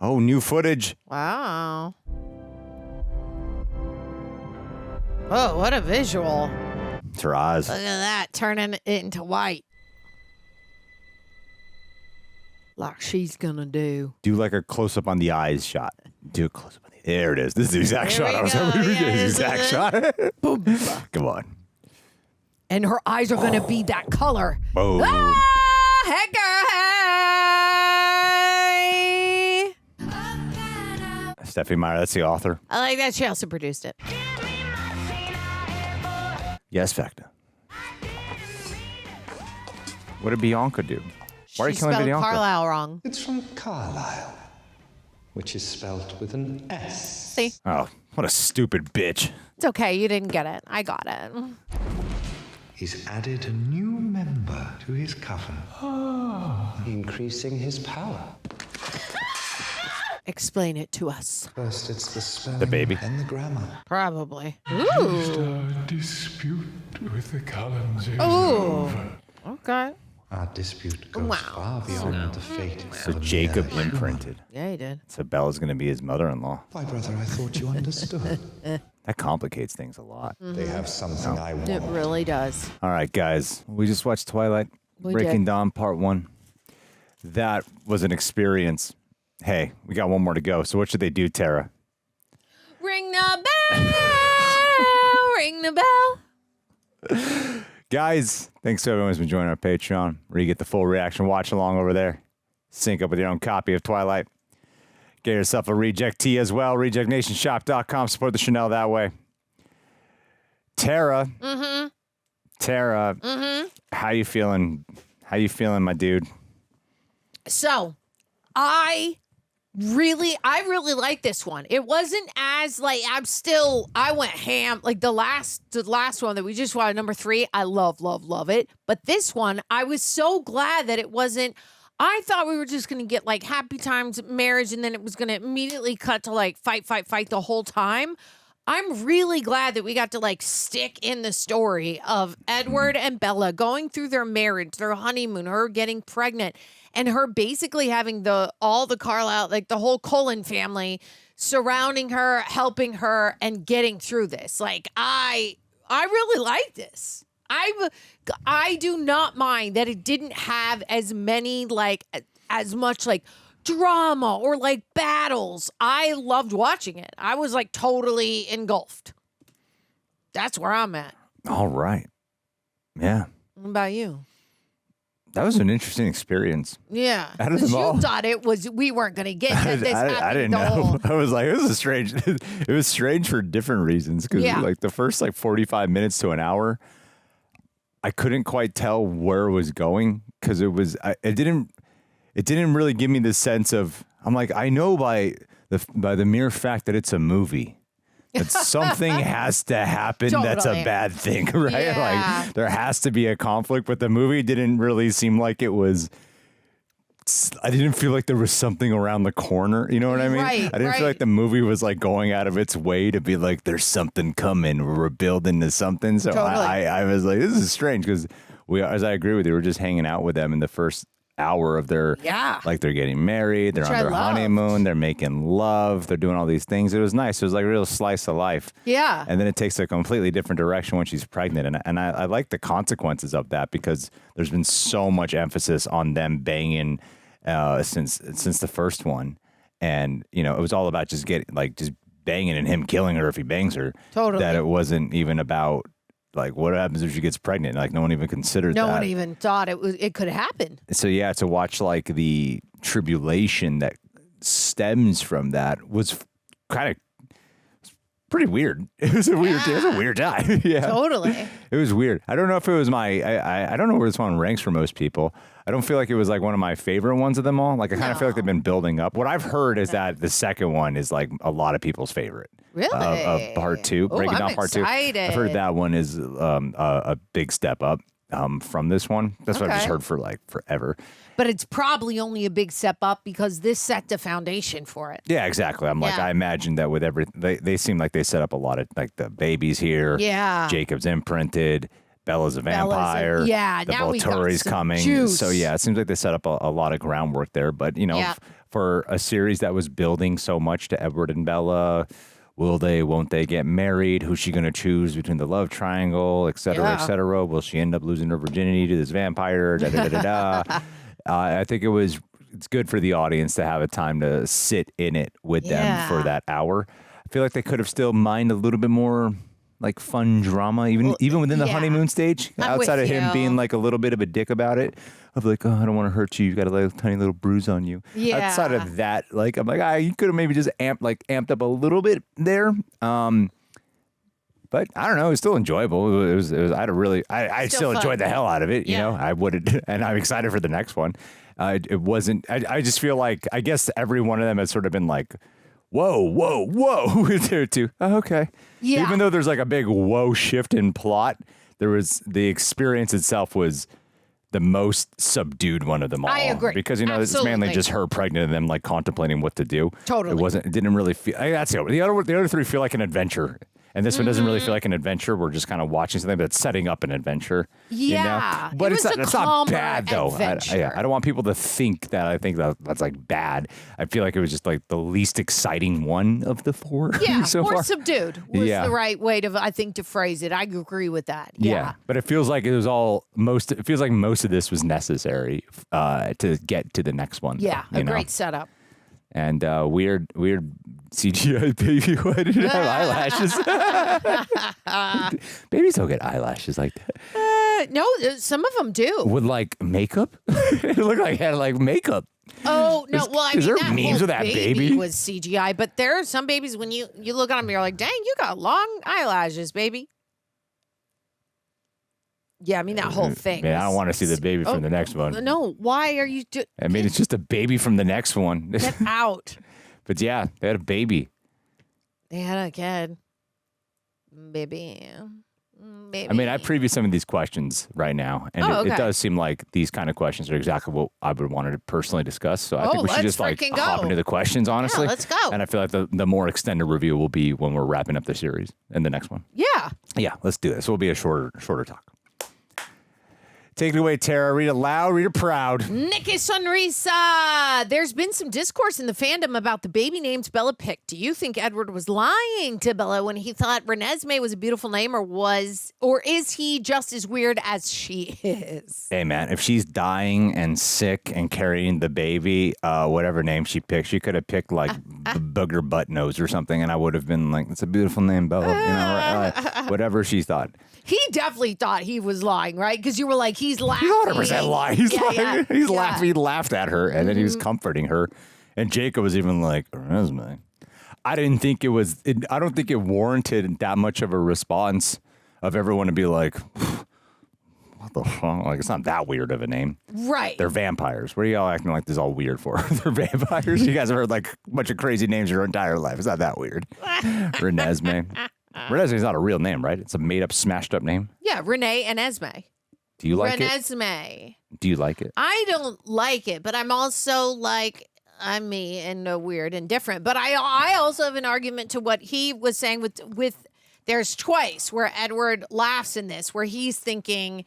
Oh, new footage. Wow. Oh, what a visual. It's her eyes. Look at that, turning it into white. Like she's gonna do. Do like a close-up on the eyes shot. Do a close-up on the... There it is. This is the exact shot I was hoping to do. The exact shot. Boom. Come on. And her eyes are gonna be that color. Boom. Ah, hey, girl, hey. Stephanie Meyer, that's the author. I like that. She also produced it. Yes, Facta. What did Bianca do? Why are you She killing spelled Bianca? Carlisle wrong. It's from Carlisle, which is spelled with an S. See? Oh, What a stupid bitch. It's okay. You didn't get it. I got it. He's added a new member to his cover, increasing his power. Explain it to us. First, it's the spelling, The baby. then the grammar. Probably. Our dispute with the Cullens is Ooh. over. Okay. Our dispute goes far beyond the fate So of Jacob mere human. imprinted. Yeah, he did. So Bella's going to be his mother-in-law. Why, brother, I thought you understood. That complicates things a lot. They have something I want. It really does. All right, guys. We just watched Twilight, We Breaking did. Dawn Part 1. That was an experience. Hey, we got one more to go. So what should they do, Tara? Ring the bell. Ring the bell. Guys, thanks to everyone who's been joining our Patreon, where you get the full reaction watch along over there. Sync up with your own copy of Twilight. Get yourself a reject tee as well. RejectNationShop.com. Support the Chanel that way. Tara. Mm-hmm. Tara. Mm-hmm. How you feeling? How you feeling, my dude? So, I really like this one. It wasn't as like I went ham. Like the last one that we just watched, number 3, I love it. But this one, I was so glad that it wasn't. I thought we were just gonna get like happy times, marriage, and then it was gonna immediately cut to like fight the whole time. I'm really glad that we got to like stick in the story of Edward and Bella going through their marriage, their honeymoon, her getting pregnant, and her basically having all the Carlisle, like the whole Cullen family surrounding her, helping her, and getting through this. Like I really like this. I do not mind that it didn't have as many like as much like drama or like battles. I loved watching it. I was like totally engulfed. That's where I'm at. All right. Yeah. What about you? That was an interesting experience. Yeah. Out of them You all. thought we weren't going to get this. I didn't know. I was like, this is strange. It was strange for different reasons. Because Yeah. like the first like 45 minutes to an hour, I couldn't quite tell where it was going because it didn't really give me the sense of, I'm like, I know by the mere fact that it's a movie that something has to happen that's a Totally. bad thing, right? Yeah. Like there has to be a conflict, but the movie didn't really seem like it was. I didn't feel like there was something around the corner. You know what I mean? Right, I didn't feel like the movie was like going out of its way to be like, there's something coming. We're building to something. So Totally. I was like, this is strange because as I agree with you, we're just hanging out with them in the first hour of their, like they're getting married. They're Which on I their loved. honeymoon. They're making love. They're doing all these things. It was nice. It was like a real slice of life. Yeah. And then it takes a completely different direction when she's pregnant. And I like the consequences of that because there's been so much emphasis on them banging since the first one. And, you know, it was all about just banging and him killing her if he bangs her. Totally. That it wasn't even about like what happens if she gets pregnant. Like no one even considered that. No one even thought it could happen. So yeah, to watch like the tribulation that stems from that was kind of pretty weird. It was a weird time. Yeah, Totally. It was weird. I don't know if it was I don't know where this one ranks for most people. I don't feel like it was like one of my favorite ones of them all. Like I kind of feel like they've been building up. What I've heard is that the second one is like a lot of people's favorite. Really? Of part 2, Breaking I'm Down Part 2. excited. I've heard that one is a big step up from this one. That's what I've just Okay. heard for like forever. But it's probably only a big step up because this set the foundation for it. Yeah, exactly. I'm like, Yeah. I imagine that with they seem like they set up a lot of like the baby's here. Yeah. Jacob's imprinted. Bella's a vampire. yeah, The now we got Volturi's some coming. juice. So yeah, it seems like they set up a lot of groundwork there. But you know, Yeah. for a series that was building so much to Edward and Bella, will they, won't they get married? Who's she going to choose between the love triangle, et cetera, et Yeah. cetera? Will she end up losing her virginity to this vampire? Da, da, da, da, da. I think it's good for the audience to have a time to sit in it with them for that hour. I feel like they could have still mined a little bit more like fun drama, even within the honeymoon stage, I'm outside with of him you. being like a little bit of a dick about it, of like, oh, I don't want to hurt you. You got a little, tiny little bruise on you. Yeah. Outside of that, like, I'm like, you could have maybe just amped up a little bit there. But I don't know. It was still enjoyable. It was I had a really, I still fun. enjoyed the hell out of it. You know, I would, and I'm excited for the next one. It wasn't, I just feel like, I guess every one of them has sort of been like whoa there too. Oh, okay. Yeah. Even though there's like a big whoa shift in plot, there was the experience itself was the most subdued one of them all. I agree. Because, it's mainly Absolutely. just her pregnant and them like contemplating what to do. Totally. It didn't really feel, that's it. The other three feel like an adventure. And this one doesn't really feel like an adventure. We're just kind of watching something that's setting up an adventure. Yeah. But it was it's not calmer bad, though. I don't want people to think that I think that's like bad. I feel like it was just like the least exciting one of the four. Yeah, so more far. subdued was the right way to phrase it. I agree with that. Yeah. But it feels like it feels like most of this was necessary to get to the next one. Yeah, great setup. And weird CGI baby. Why did it have eyelashes? Babies don't get eyelashes like that. No, some of them do. With like makeup? It looked like it had like makeup. Oh, no. Well, I mean, there that memes whole of that baby? was CGI, but there are some babies when you look at them, you're like, dang, you got long eyelashes, baby. Yeah, I mean, that whole thing. Man, I don't want to see the baby from the next one. No, why are you I mean, it's just a baby from the next one. Get out. But yeah, they had a baby. They had a kid. Baby. I mean, I previewed some of these questions right now, and it does seem like these kind of questions are exactly what I would want to personally discuss. So I think we should just like hop into the questions, honestly. Yeah, let's go. And I feel like the more extended review will be when we're wrapping up the series in the next one. Yeah. Yeah, let's do this. It will be a shorter talk. Take it away, Tara. Read it loud, read it proud. Nikki Sonrisa. There's been some discourse in the fandom about the baby names Bella picked. Do you think Edward was lying to Bella when he thought Renesmee was a beautiful name, or is he just as weird as she is? Hey, man, if she's dying and sick and carrying the baby, whatever name she picked, she could have picked like Booger Butt Nose or something, and I would have been like, it's a beautiful name, Bella. Whatever she thought. He definitely thought he was lying, right? Because you were like, he's laughing. 100% lying. He's lying. Yeah. He's laughing. He laughed at her, and then he was comforting her. And Jacob was even like, Renesmee. I didn't think it was. I don't think it warranted that much of a response of everyone to be like, what the fuck? Like, it's not that weird of a name. Right. They're vampires. What are y'all acting like this is all weird for? They're vampires. You guys have heard like a bunch of crazy names your entire life. It's not that weird. Renesmee. Renesmee's not a real name, right? It's a made-up, smashed-up name. Yeah, Renee and Esme. Do you like Renesmee. Do you like it? I don't like it, but I'm also like, I'm me and weird and different. But I also have an argument to what he was saying with there's twice where Edward laughs in this, where he's thinking,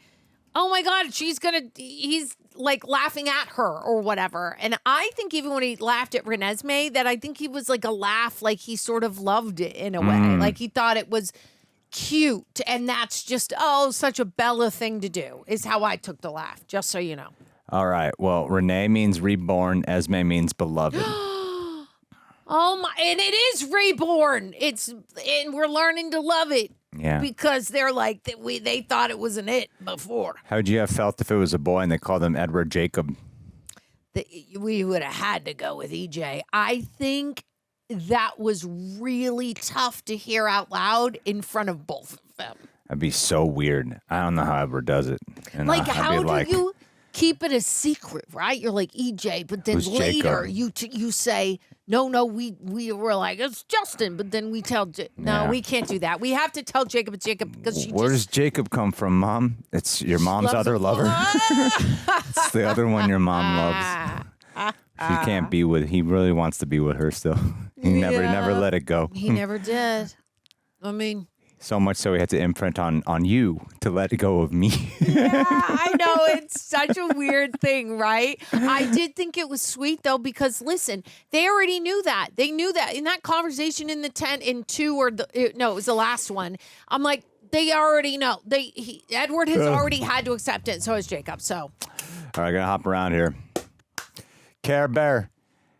oh my God, he's like laughing at her or whatever. And I think even when he laughed at Renesmee, that I think he was like a laugh, like he sort of loved it in a way. Like he thought it was cute. And that's just, such a Bella thing to do, is how I took the laugh, just so you know. All right. Well, Renee means reborn. Esme means beloved. Oh my, and it is reborn. And we're learning to love it. Yeah. Because they're like, they thought it wasn't it before. How'd you have felt if it was a boy and they called him Edward Jacob? We would have had to go with EJ. I think that was really tough to hear out loud in front of both of them. That'd be so weird. I don't know how Edward does it. And Like, I'd how be like, do you keep it a secret, right? You're like EJ, but then Who's later Jacob? you say, no, we were like, it's Justin, but then we tell, no, Yeah. we can't do that. We have to tell Jacob it's Jacob because Where does Jacob come from, Mom? It's your mom's other lover. It's the other one your mom loves. She can't be with. He really wants to be with her still. He never let it go. He never did. I mean, So much so he had to imprint on you to let go of me. yeah, I know. It's such a weird thing, right? I did think it was sweet, though, because, listen, they already knew that. They knew that. In that conversation in the tent, in 2 or it was the last one. I'm like, they already know. Edward has already had to accept it, and so has Jacob, so. All right, gonna hop around here. Care Bear.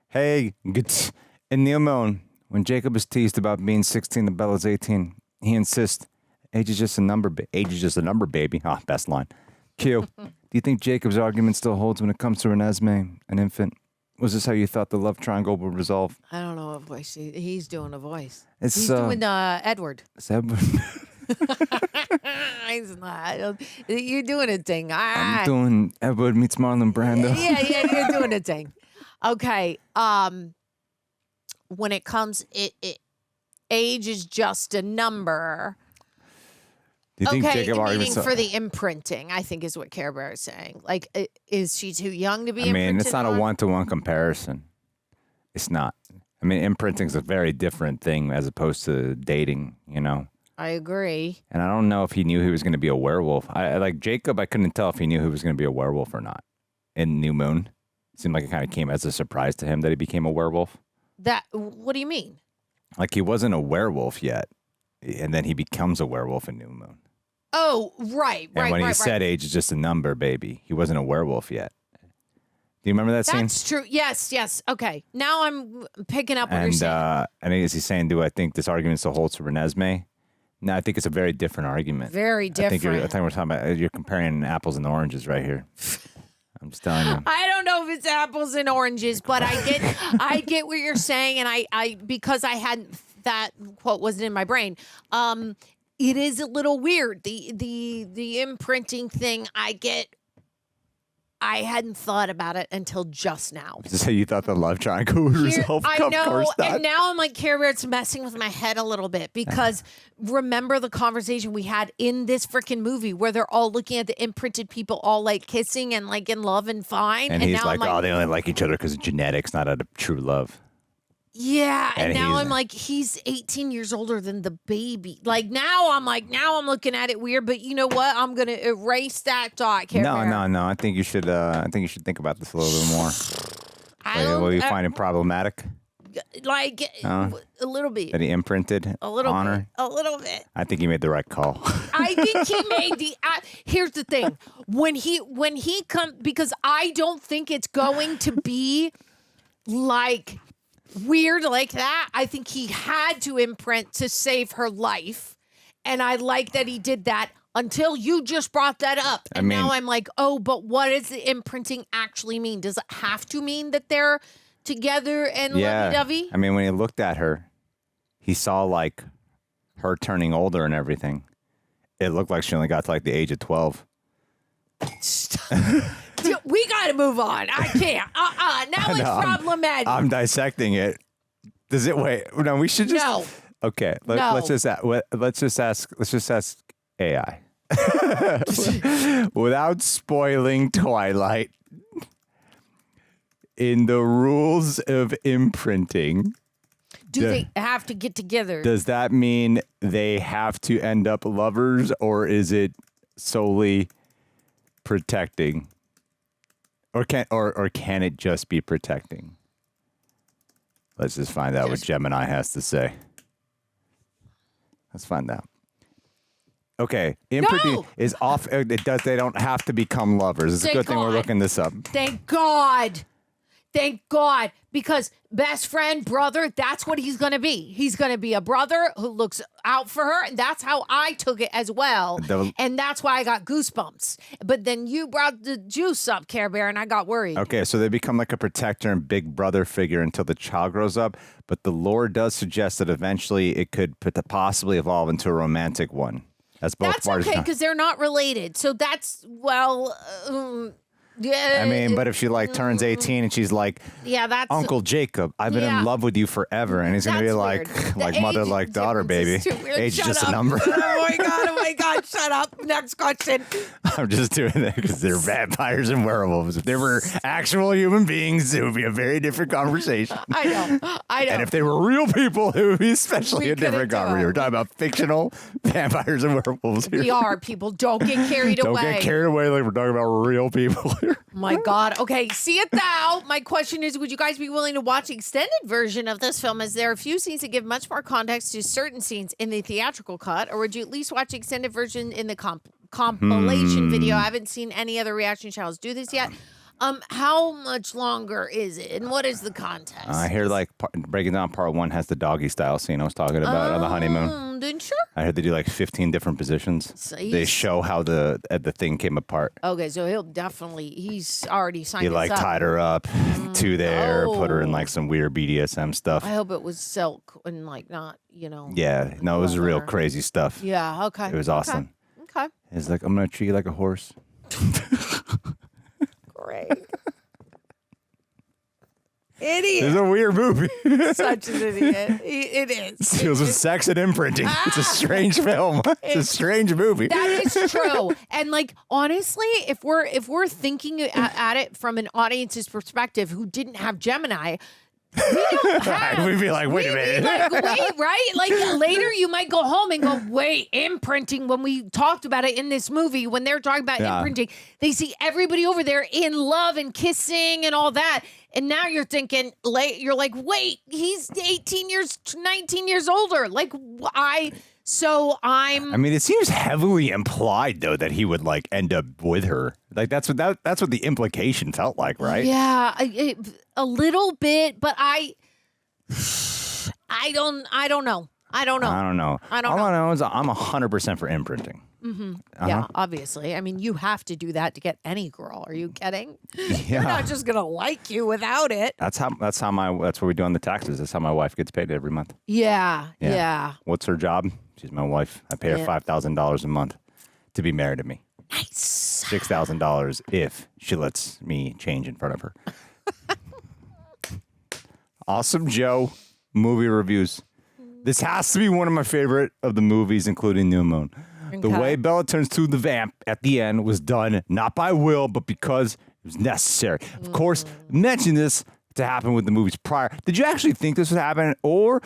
Hey, in the unknown, when Jacob is teased about being 16 and Bella's 18, he insists, age is just a number, age is just a number, baby. Best line. Q, do you think Jacob's argument still holds when it comes to Renesmee, an infant? Was this how you thought the love triangle would resolve? I don't know what voice he's doing a voice. It's, he's doing Edward. Is Edward? He's not. You're doing a thing. I'm doing Edward meets Marlon Brando. Yeah, you're doing a thing. Okay. when it comes, age is just a number. Do you think Okay, Jacob already meaning for the imprinting, I think is what Care Bear is saying. Like, is she too young to be imprinted? I mean, it's not on? a one-to-one comparison. It's not. I mean, imprinting is a very different thing as opposed to dating, you know? I agree. And I don't know if he knew he was going to be a werewolf. I like Jacob, I couldn't tell if he knew he was going to be a werewolf or not. In New Moon, it seemed like it kind of came as a surprise to him that he became a werewolf. What do you mean? Like he wasn't a werewolf yet, and then he becomes a werewolf in New Moon. Oh, right. And when he said age is just a number, baby, he wasn't a werewolf yet. Do you remember that scene? That's true. Yes. Okay. Now I'm picking up what you're saying. I think is he saying, do I think this argument still holds to Renesmee? No, I think it's a very different argument. Very different. I think we're talking about, you're comparing apples and oranges right here. I'm just telling you. I don't know if it's apples and oranges, but I get what you're saying, and I because I hadn't, that quote wasn't in my brain. It is a little weird. The imprinting thing, I hadn't thought about it until just now. So you thought the love triangle would resolve? I know, Of course not. and now I'm like, Care Bear, it's messing with my head a little bit because remember the conversation we had in this freaking movie where they're all looking at the imprinted people all like kissing and like in love and fine. And and he's now like, I'm oh, they only like each other because of genetics, not out of true love. Yeah, and now he's- I'm like, he's 18 years older than the baby. Like now I'm looking at it weird, but you know what? I'm gonna erase that thought, Care Bear. No. I think you should. Think about this a little bit more. Will you find it problematic? Like a little bit. That he imprinted A little on bit. her? A little bit. I think he made the right call. I think he made the. Here's the thing: when he comes, because I don't think it's going to be like weird like that. I think he had to imprint to save her life, and I like that he did that. Until you just brought that up, and now I'm like, oh, but what does the imprinting actually mean? Does it have to mean that they're together and lovey-dovey? I mean, when he looked at her, he saw like her turning older and everything. It looked like she only got to like the age of 12. Dude, we got to move on. I can't. Now it's problematic. I'm dissecting it. Does it? Wait. No, we should just. No. Okay. No. Let's just ask AI. Without spoiling Twilight, in the rules of imprinting, Do they have to get together? does that mean they have to end up lovers, or is it solely protecting? Or can it just be protecting? Let's just find out what Gemini has to say. Let's find out. Okay, imprinting is off. They don't have to become lovers. It's a good thing we're looking this up. Thank God. Thank God. Because best friend, brother, that's what he's going to be. He's going to be a brother who looks out for her. And that's how I took it as well. And that's why I got goosebumps. But then you brought the juice up, Care Bear, and I got worried. Okay, so they become like a protector and big brother figure until the child grows up. But the lore does suggest that eventually it could possibly evolve into a romantic one. That's okay, because they're not related. So that's, yeah. I mean, but if she like turns 18 and she's like, yeah, that's Uncle Jacob, I've been in love with you forever, and he's gonna be like, like mother, like daughter, baby. Age is just a number. Oh my God, shut up. Next question. I'm just doing that because they're vampires and werewolves. If they were actual human beings, it would be a very different conversation. I know. And if they were real people, it would be especially a different conversation. We're talking about fictional vampires and werewolves here. We are, people. Don't get carried away. Don't get carried away like we're talking about real people here. My God. Okay, see it thou. My question is, would you guys be willing to watch the extended version of this film, as there are a few scenes that give much more context to certain scenes in the theatrical cut, or would you at least watch the extended version in the compilation video? I haven't seen any other reaction channels do this yet. How much longer is it, and what is the context? I hear like breaking down part 1 has the doggy style scene I was talking about on the honeymoon. Then sure. I heard they do like 15 different positions. So they show how the thing came apart. Okay, so he's already signed He this like up. tied her up to there, put her in like some weird BDSM stuff. I hope it was silk and like not, Yeah, no, it was real crazy stuff. Yeah, okay. It was awesome. Okay. It's like, I'm going to treat you like a horse. Great. Idiot. It's a weird movie. Such an idiot. It is. It deals with sex and imprinting. It's a strange film. It's a strange movie. That is true. And like honestly, if we're thinking at it from an audience's perspective who didn't have Gemini, we don't have. We'd be like, wait a minute. Like, wait, right? Like later you might go home and go, wait, imprinting. When we talked about it in this movie, when they're talking about imprinting, they see everybody over there in love and kissing and all that. And now you're thinking, you're like, wait, he's 19 years older. Like I mean, it seems heavily implied though that he would like end up with her. Like that's what the implication felt like, right? Yeah, a little bit, but I don't know. All I know is I'm 100% for imprinting. Mm-hmm. Yeah, obviously. I mean, you have to do that to get any girl. Are you kidding? Yeah. They're not just gonna like you without it. That's what we do on the taxes. That's how my wife gets paid every month. Yeah. What's her job? She's my wife. I pay her $5,000 a month to be married to me. Nice. $6,000 if she lets me change in front of her. Awesome Joe movie reviews. This has to be one of my favorite of the movies, including New Moon. The way Bella turns to the vamp at the end was done not by will, but because it was necessary. Of course, mention this to happen with the movies prior. Did you actually think this would happen, or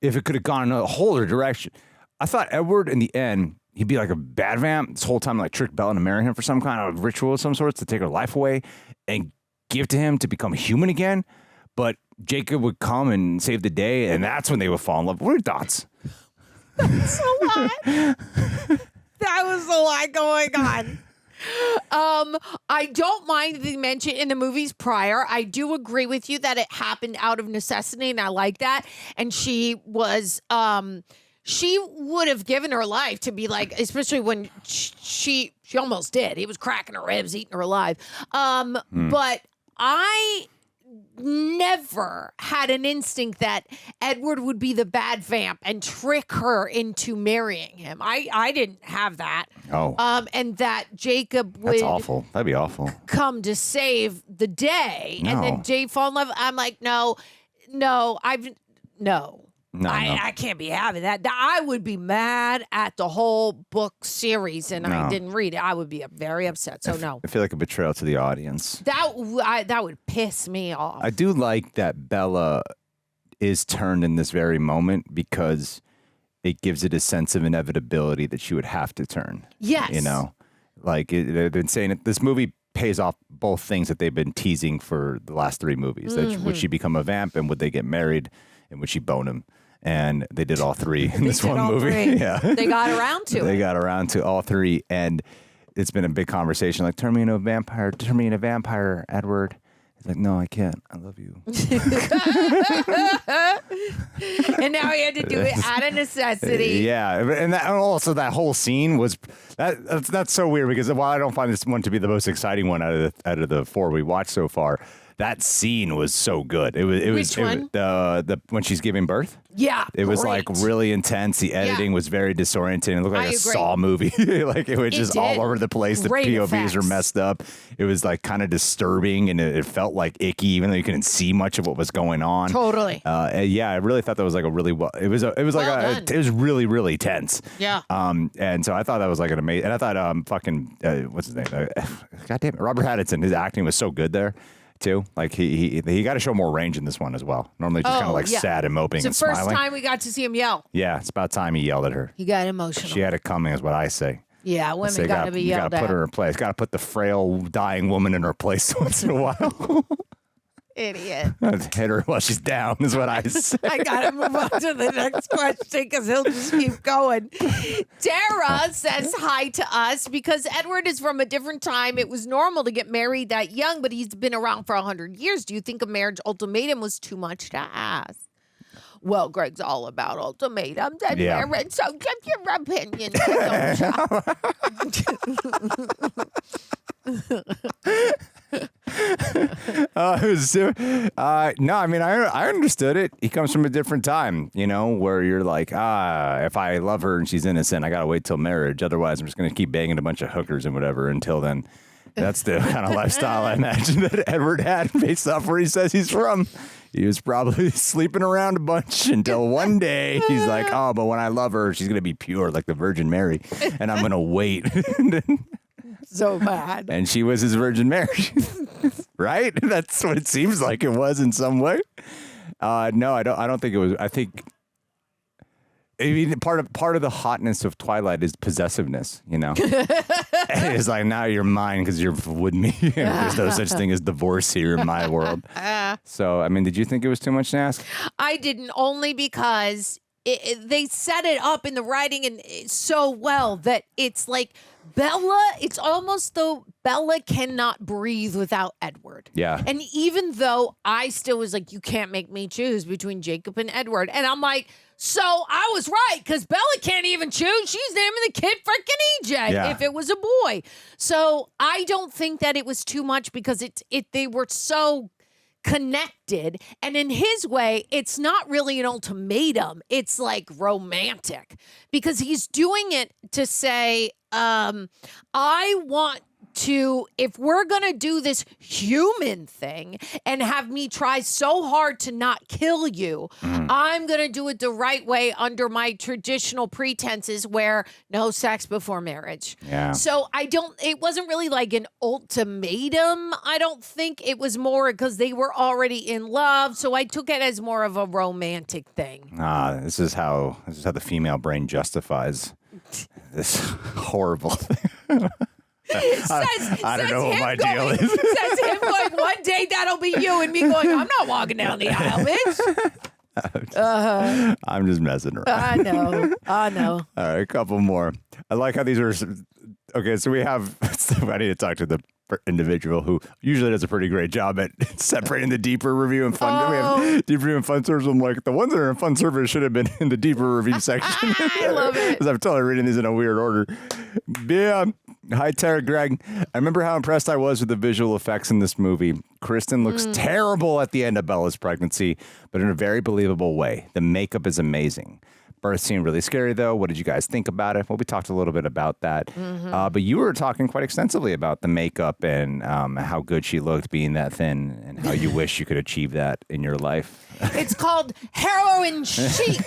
if it could have gone in a whole other direction? I thought Edward, in the end, he'd be like a bad vamp this whole time, like trick Bella to marry him for some kind of ritual of some sorts to take her life away and give to him to become human again. But Jacob would come and save the day, and that's when they would fall in love. What are your thoughts? That's a lot. That was a lot going on. I don't mind the mention in the movies prior. I do agree with you that it happened out of necessity, and I like that. And she was, she would have given her life to be like, especially when she almost did. He was cracking her ribs, eating her alive. But I never had an instinct that Edward would be the bad vamp and trick her into marrying him. I didn't have that. And that Jacob would. That's awful. That'd be awful. Come to save the day, and then Jay fall in love. I'm like, no. I can't be having that. I would be mad at the whole book series, and I didn't read it. I would be very upset. So no. I feel like a betrayal to the audience. That would piss me off. I do like that Bella is turned in this very moment because it gives it a sense of inevitability that she would have to turn. Yes. You know, like they've been saying it. This movie pays off both things that they've been teasing for the last three movies. That would she become a vamp, and would they get married, and would she bone him? And they did all three in this one movie. Yeah. They got around to it. They got around to all three. And it's been a big conversation. Like, turn me into a vampire, Edward. He's like, no, I can't. I love you. And now he had to do it out of necessity. Yeah. And also that whole scene was, that's so weird because while I don't find this one to be the most exciting one out of the four we watched so far, that scene was so good. It was the when she's giving birth. Yeah, it was like really intense. The editing was very disorienting. It looked like a Saw movie. Like it was just all over the place. The POVs were messed up. It was like kind of disturbing, and it felt like icky, even though you couldn't see much of what was going on. Totally. Yeah, I really thought that was like a really well. It was really really tense. Yeah. And so I thought that was like an amazing. And I thought what's his name? God damn it, Robert Pattinson. His acting was so good there. Too, like he got to show more range in this one as well. Normally just kind of like sad and moping and smiling. It's the first time we got to see him yell. Yeah, it's about time he yelled at her. He got emotional. She had it coming, is what I say. Yeah, women got to be yelled at. You got to put her in place. Got to put the frail, dying woman in her place once in a while. Idiot. Hit her while she's down is what I say. I gotta move on to the next question because he'll just keep going. Tara says hi to us because Edward is from a different time. It was normal to get married that young, but he's been around for 100 years. Do you think a marriage ultimatum was too much to ask? Well, Greg's all about ultimatums and marriage, so give your opinion. No, I mean, I understood it. He comes from a different time, you know, where you're like, if I love her and she's innocent, I got to wait till marriage. Otherwise, I'm just going to keep banging a bunch of hookers and whatever until then. That's the kind of lifestyle I imagine that Edward had based off where he says he's from. He was probably sleeping around a bunch until one day he's like, oh, but when I love her, she's going to be pure like the Virgin Mary. And I'm going to wait. So bad. And she was his Virgin Mary. Right? That's what it seems like it was in some way. No, I don't think it was. I mean, part of the hotness of Twilight is possessiveness, you know? It's like, now you're mine because you're with me. There's no such thing as divorce here in my world. So, I mean, did you think it was too much to ask? I didn't, only because they set it up in the writing and so well that it's like Bella, it's almost though Bella cannot breathe without Edward. Yeah. And even though I still was like, you can't make me choose between Jacob and Edward. And I'm like, so I was right, because Bella can't even choose. She's naming the kid freaking EJ if it was a boy. So I don't think that it was too much, because they were so connected. And in his way, it's not really an ultimatum. It's like romantic, because he's doing it to say, I want to, if we're going to do this human thing and have me try so hard to not kill you, I'm going to do it the right way under my traditional pretenses where no sex before marriage. Yeah. So it wasn't really like an ultimatum. I don't think it was more because they were already in love. So I took it as more of a romantic thing. This is how the female brain justifies this horrible thing. I don't know what my deal is. Says him going, one day that'll be you, and me going, I'm not walking down the aisle, bitch. I'm just messing around. I know. All right, a couple more. I like how these are. Okay, so we have. I need to talk to the individual who usually does a pretty great job at separating the deeper review and fun. We have deep review and fun service. I'm like, the ones that are in fun service should have been in the deeper review section. I love it. Because I'm totally reading these in a weird order. Yeah. Hi, Tara Greg. I remember how impressed I was with the visual effects in this movie. Kristen looks terrible at the end of Bella's pregnancy, but in a very believable way. The makeup is amazing. Birth seemed really scary, though. What did you guys think about it? Well, we talked a little bit about that. But you were talking quite extensively about the makeup and how good she looked being that thin, and how you wish you could achieve that in your life. It's called heroin chic.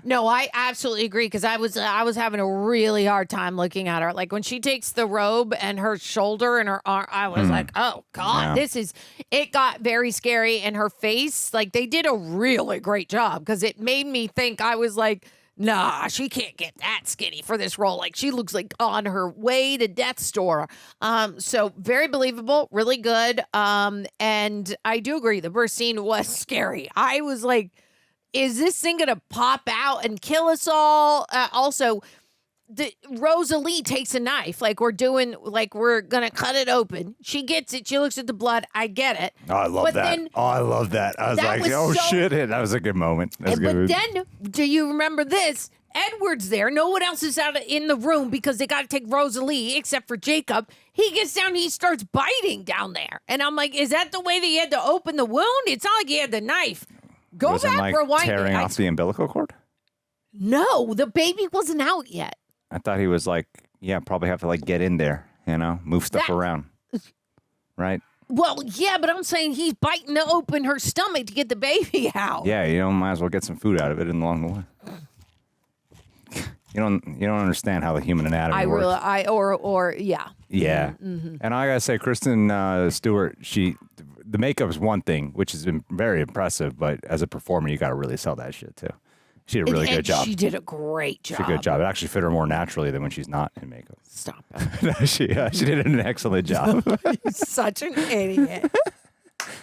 No, I absolutely agree, because I was having a really hard time looking at her. Like when she takes the robe and her shoulder and her arm, I was like, oh God, it got very scary. And her face, like they did a really great job, because it made me think, I was like, nah, she can't get that skinny for this role. Like she looks like on her way to death's door. So very believable, really good. And I do agree, the birth scene was scary. I was like, is this thing gonna pop out and kill us all? Also, Rosalie takes a knife, like we're gonna cut it open. She gets it. She looks at the blood. I get it. Oh, I love that. Then, I love that. I was like, shit. That was a good moment. But then, do you remember this? Edward's there. No one else is in the room, because they got to take Rosalie except for Jacob. He gets down. He starts biting down there. And I'm like, is that the way that he had to open the wound? It's not like he had the knife. Go wasn't back, like rewind. Tearing off the umbilical cord? No, the baby wasn't out yet. I thought he was like, yeah, probably have to like get in there, move stuff around. Right? Well, yeah, but I'm saying he's biting open her stomach to get the baby out. Yeah, might as well get some food out of it along the way. You don't understand how the human anatomy works. Yeah. Yeah. And I gotta say, Kristen Stewart, the makeup is one thing, which has been very impressive, but as a performer, you gotta really sell that shit too. She did a really good job. She did a great job. She did a good job. It actually fit her more naturally than when she's not in makeup. Stop it. She did an excellent job. You're such an idiot.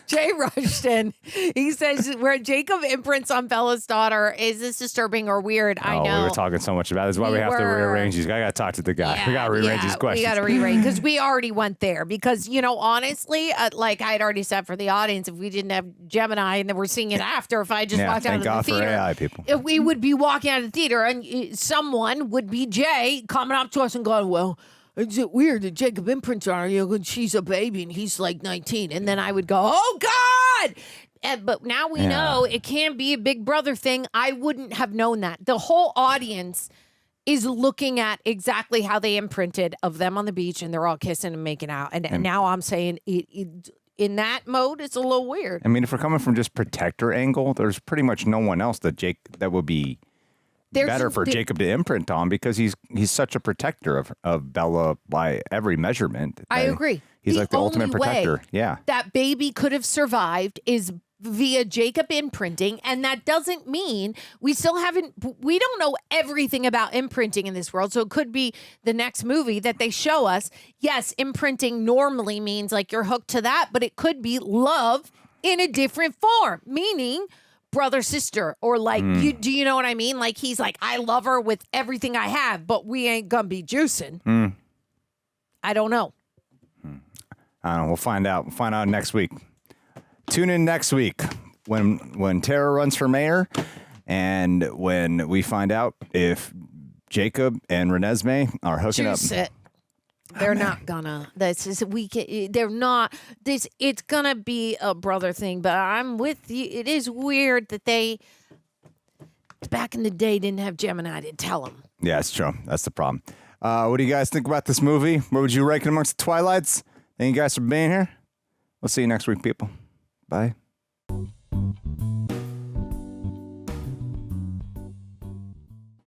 Jay Rushton, he says, where Jacob imprints on Bella's daughter, is this disturbing or weird? I know. We were talking so much about it. That's why we have to rearrange these. I got to talk to the guy. Yeah, we got to rearrange these questions. We got to rearrange, because we already went there. Because, honestly, like I had already said for the audience, if we didn't have Gemini and then we're seeing it after, if I just walked out of the thank God theater. for AI people. If we would be walking out of the theater and someone would be Jay coming up to us and going, well, is it weird that Jacob imprints on her when she's a baby and he's like 19? And then I would go, oh, God! But now we know it can be a big brother thing. I wouldn't have known that. The whole audience is looking at exactly how they imprinted of them on the beach and they're all kissing and making out. And now I'm saying in that mode, it's a little weird. I mean, if we're coming from just protector angle, there's pretty much no one else that would be better for Jacob to imprint on because he's such a protector of Bella by every measurement. I agree. He's like the ultimate protector. Yeah. That baby could have survived is via Jacob imprinting, and that doesn't mean we don't know everything about imprinting in this world, so it could be the next movie that they show us. Yes, imprinting normally means like you're hooked to that, but it could be love in a different form, meaning brother, sister, or like, do you know what I mean? Like he's like, I love her with everything I have, but we ain't gonna be juicing. I don't know. I don't know. We'll find out. We'll find out next week. Tune in next week when Tara runs for mayor and when we find out if Jacob and Renesmee are hooking up. They're not gonna. They're not. It's gonna be a brother thing. But I'm with you. It is weird that they back in the day didn't have Gemini to tell them. Yeah, it's true. That's the problem. What do you guys think about this movie? Where would you rank it amongst the Twilights? Thank you guys for being here. We'll see you next week, people. Bye.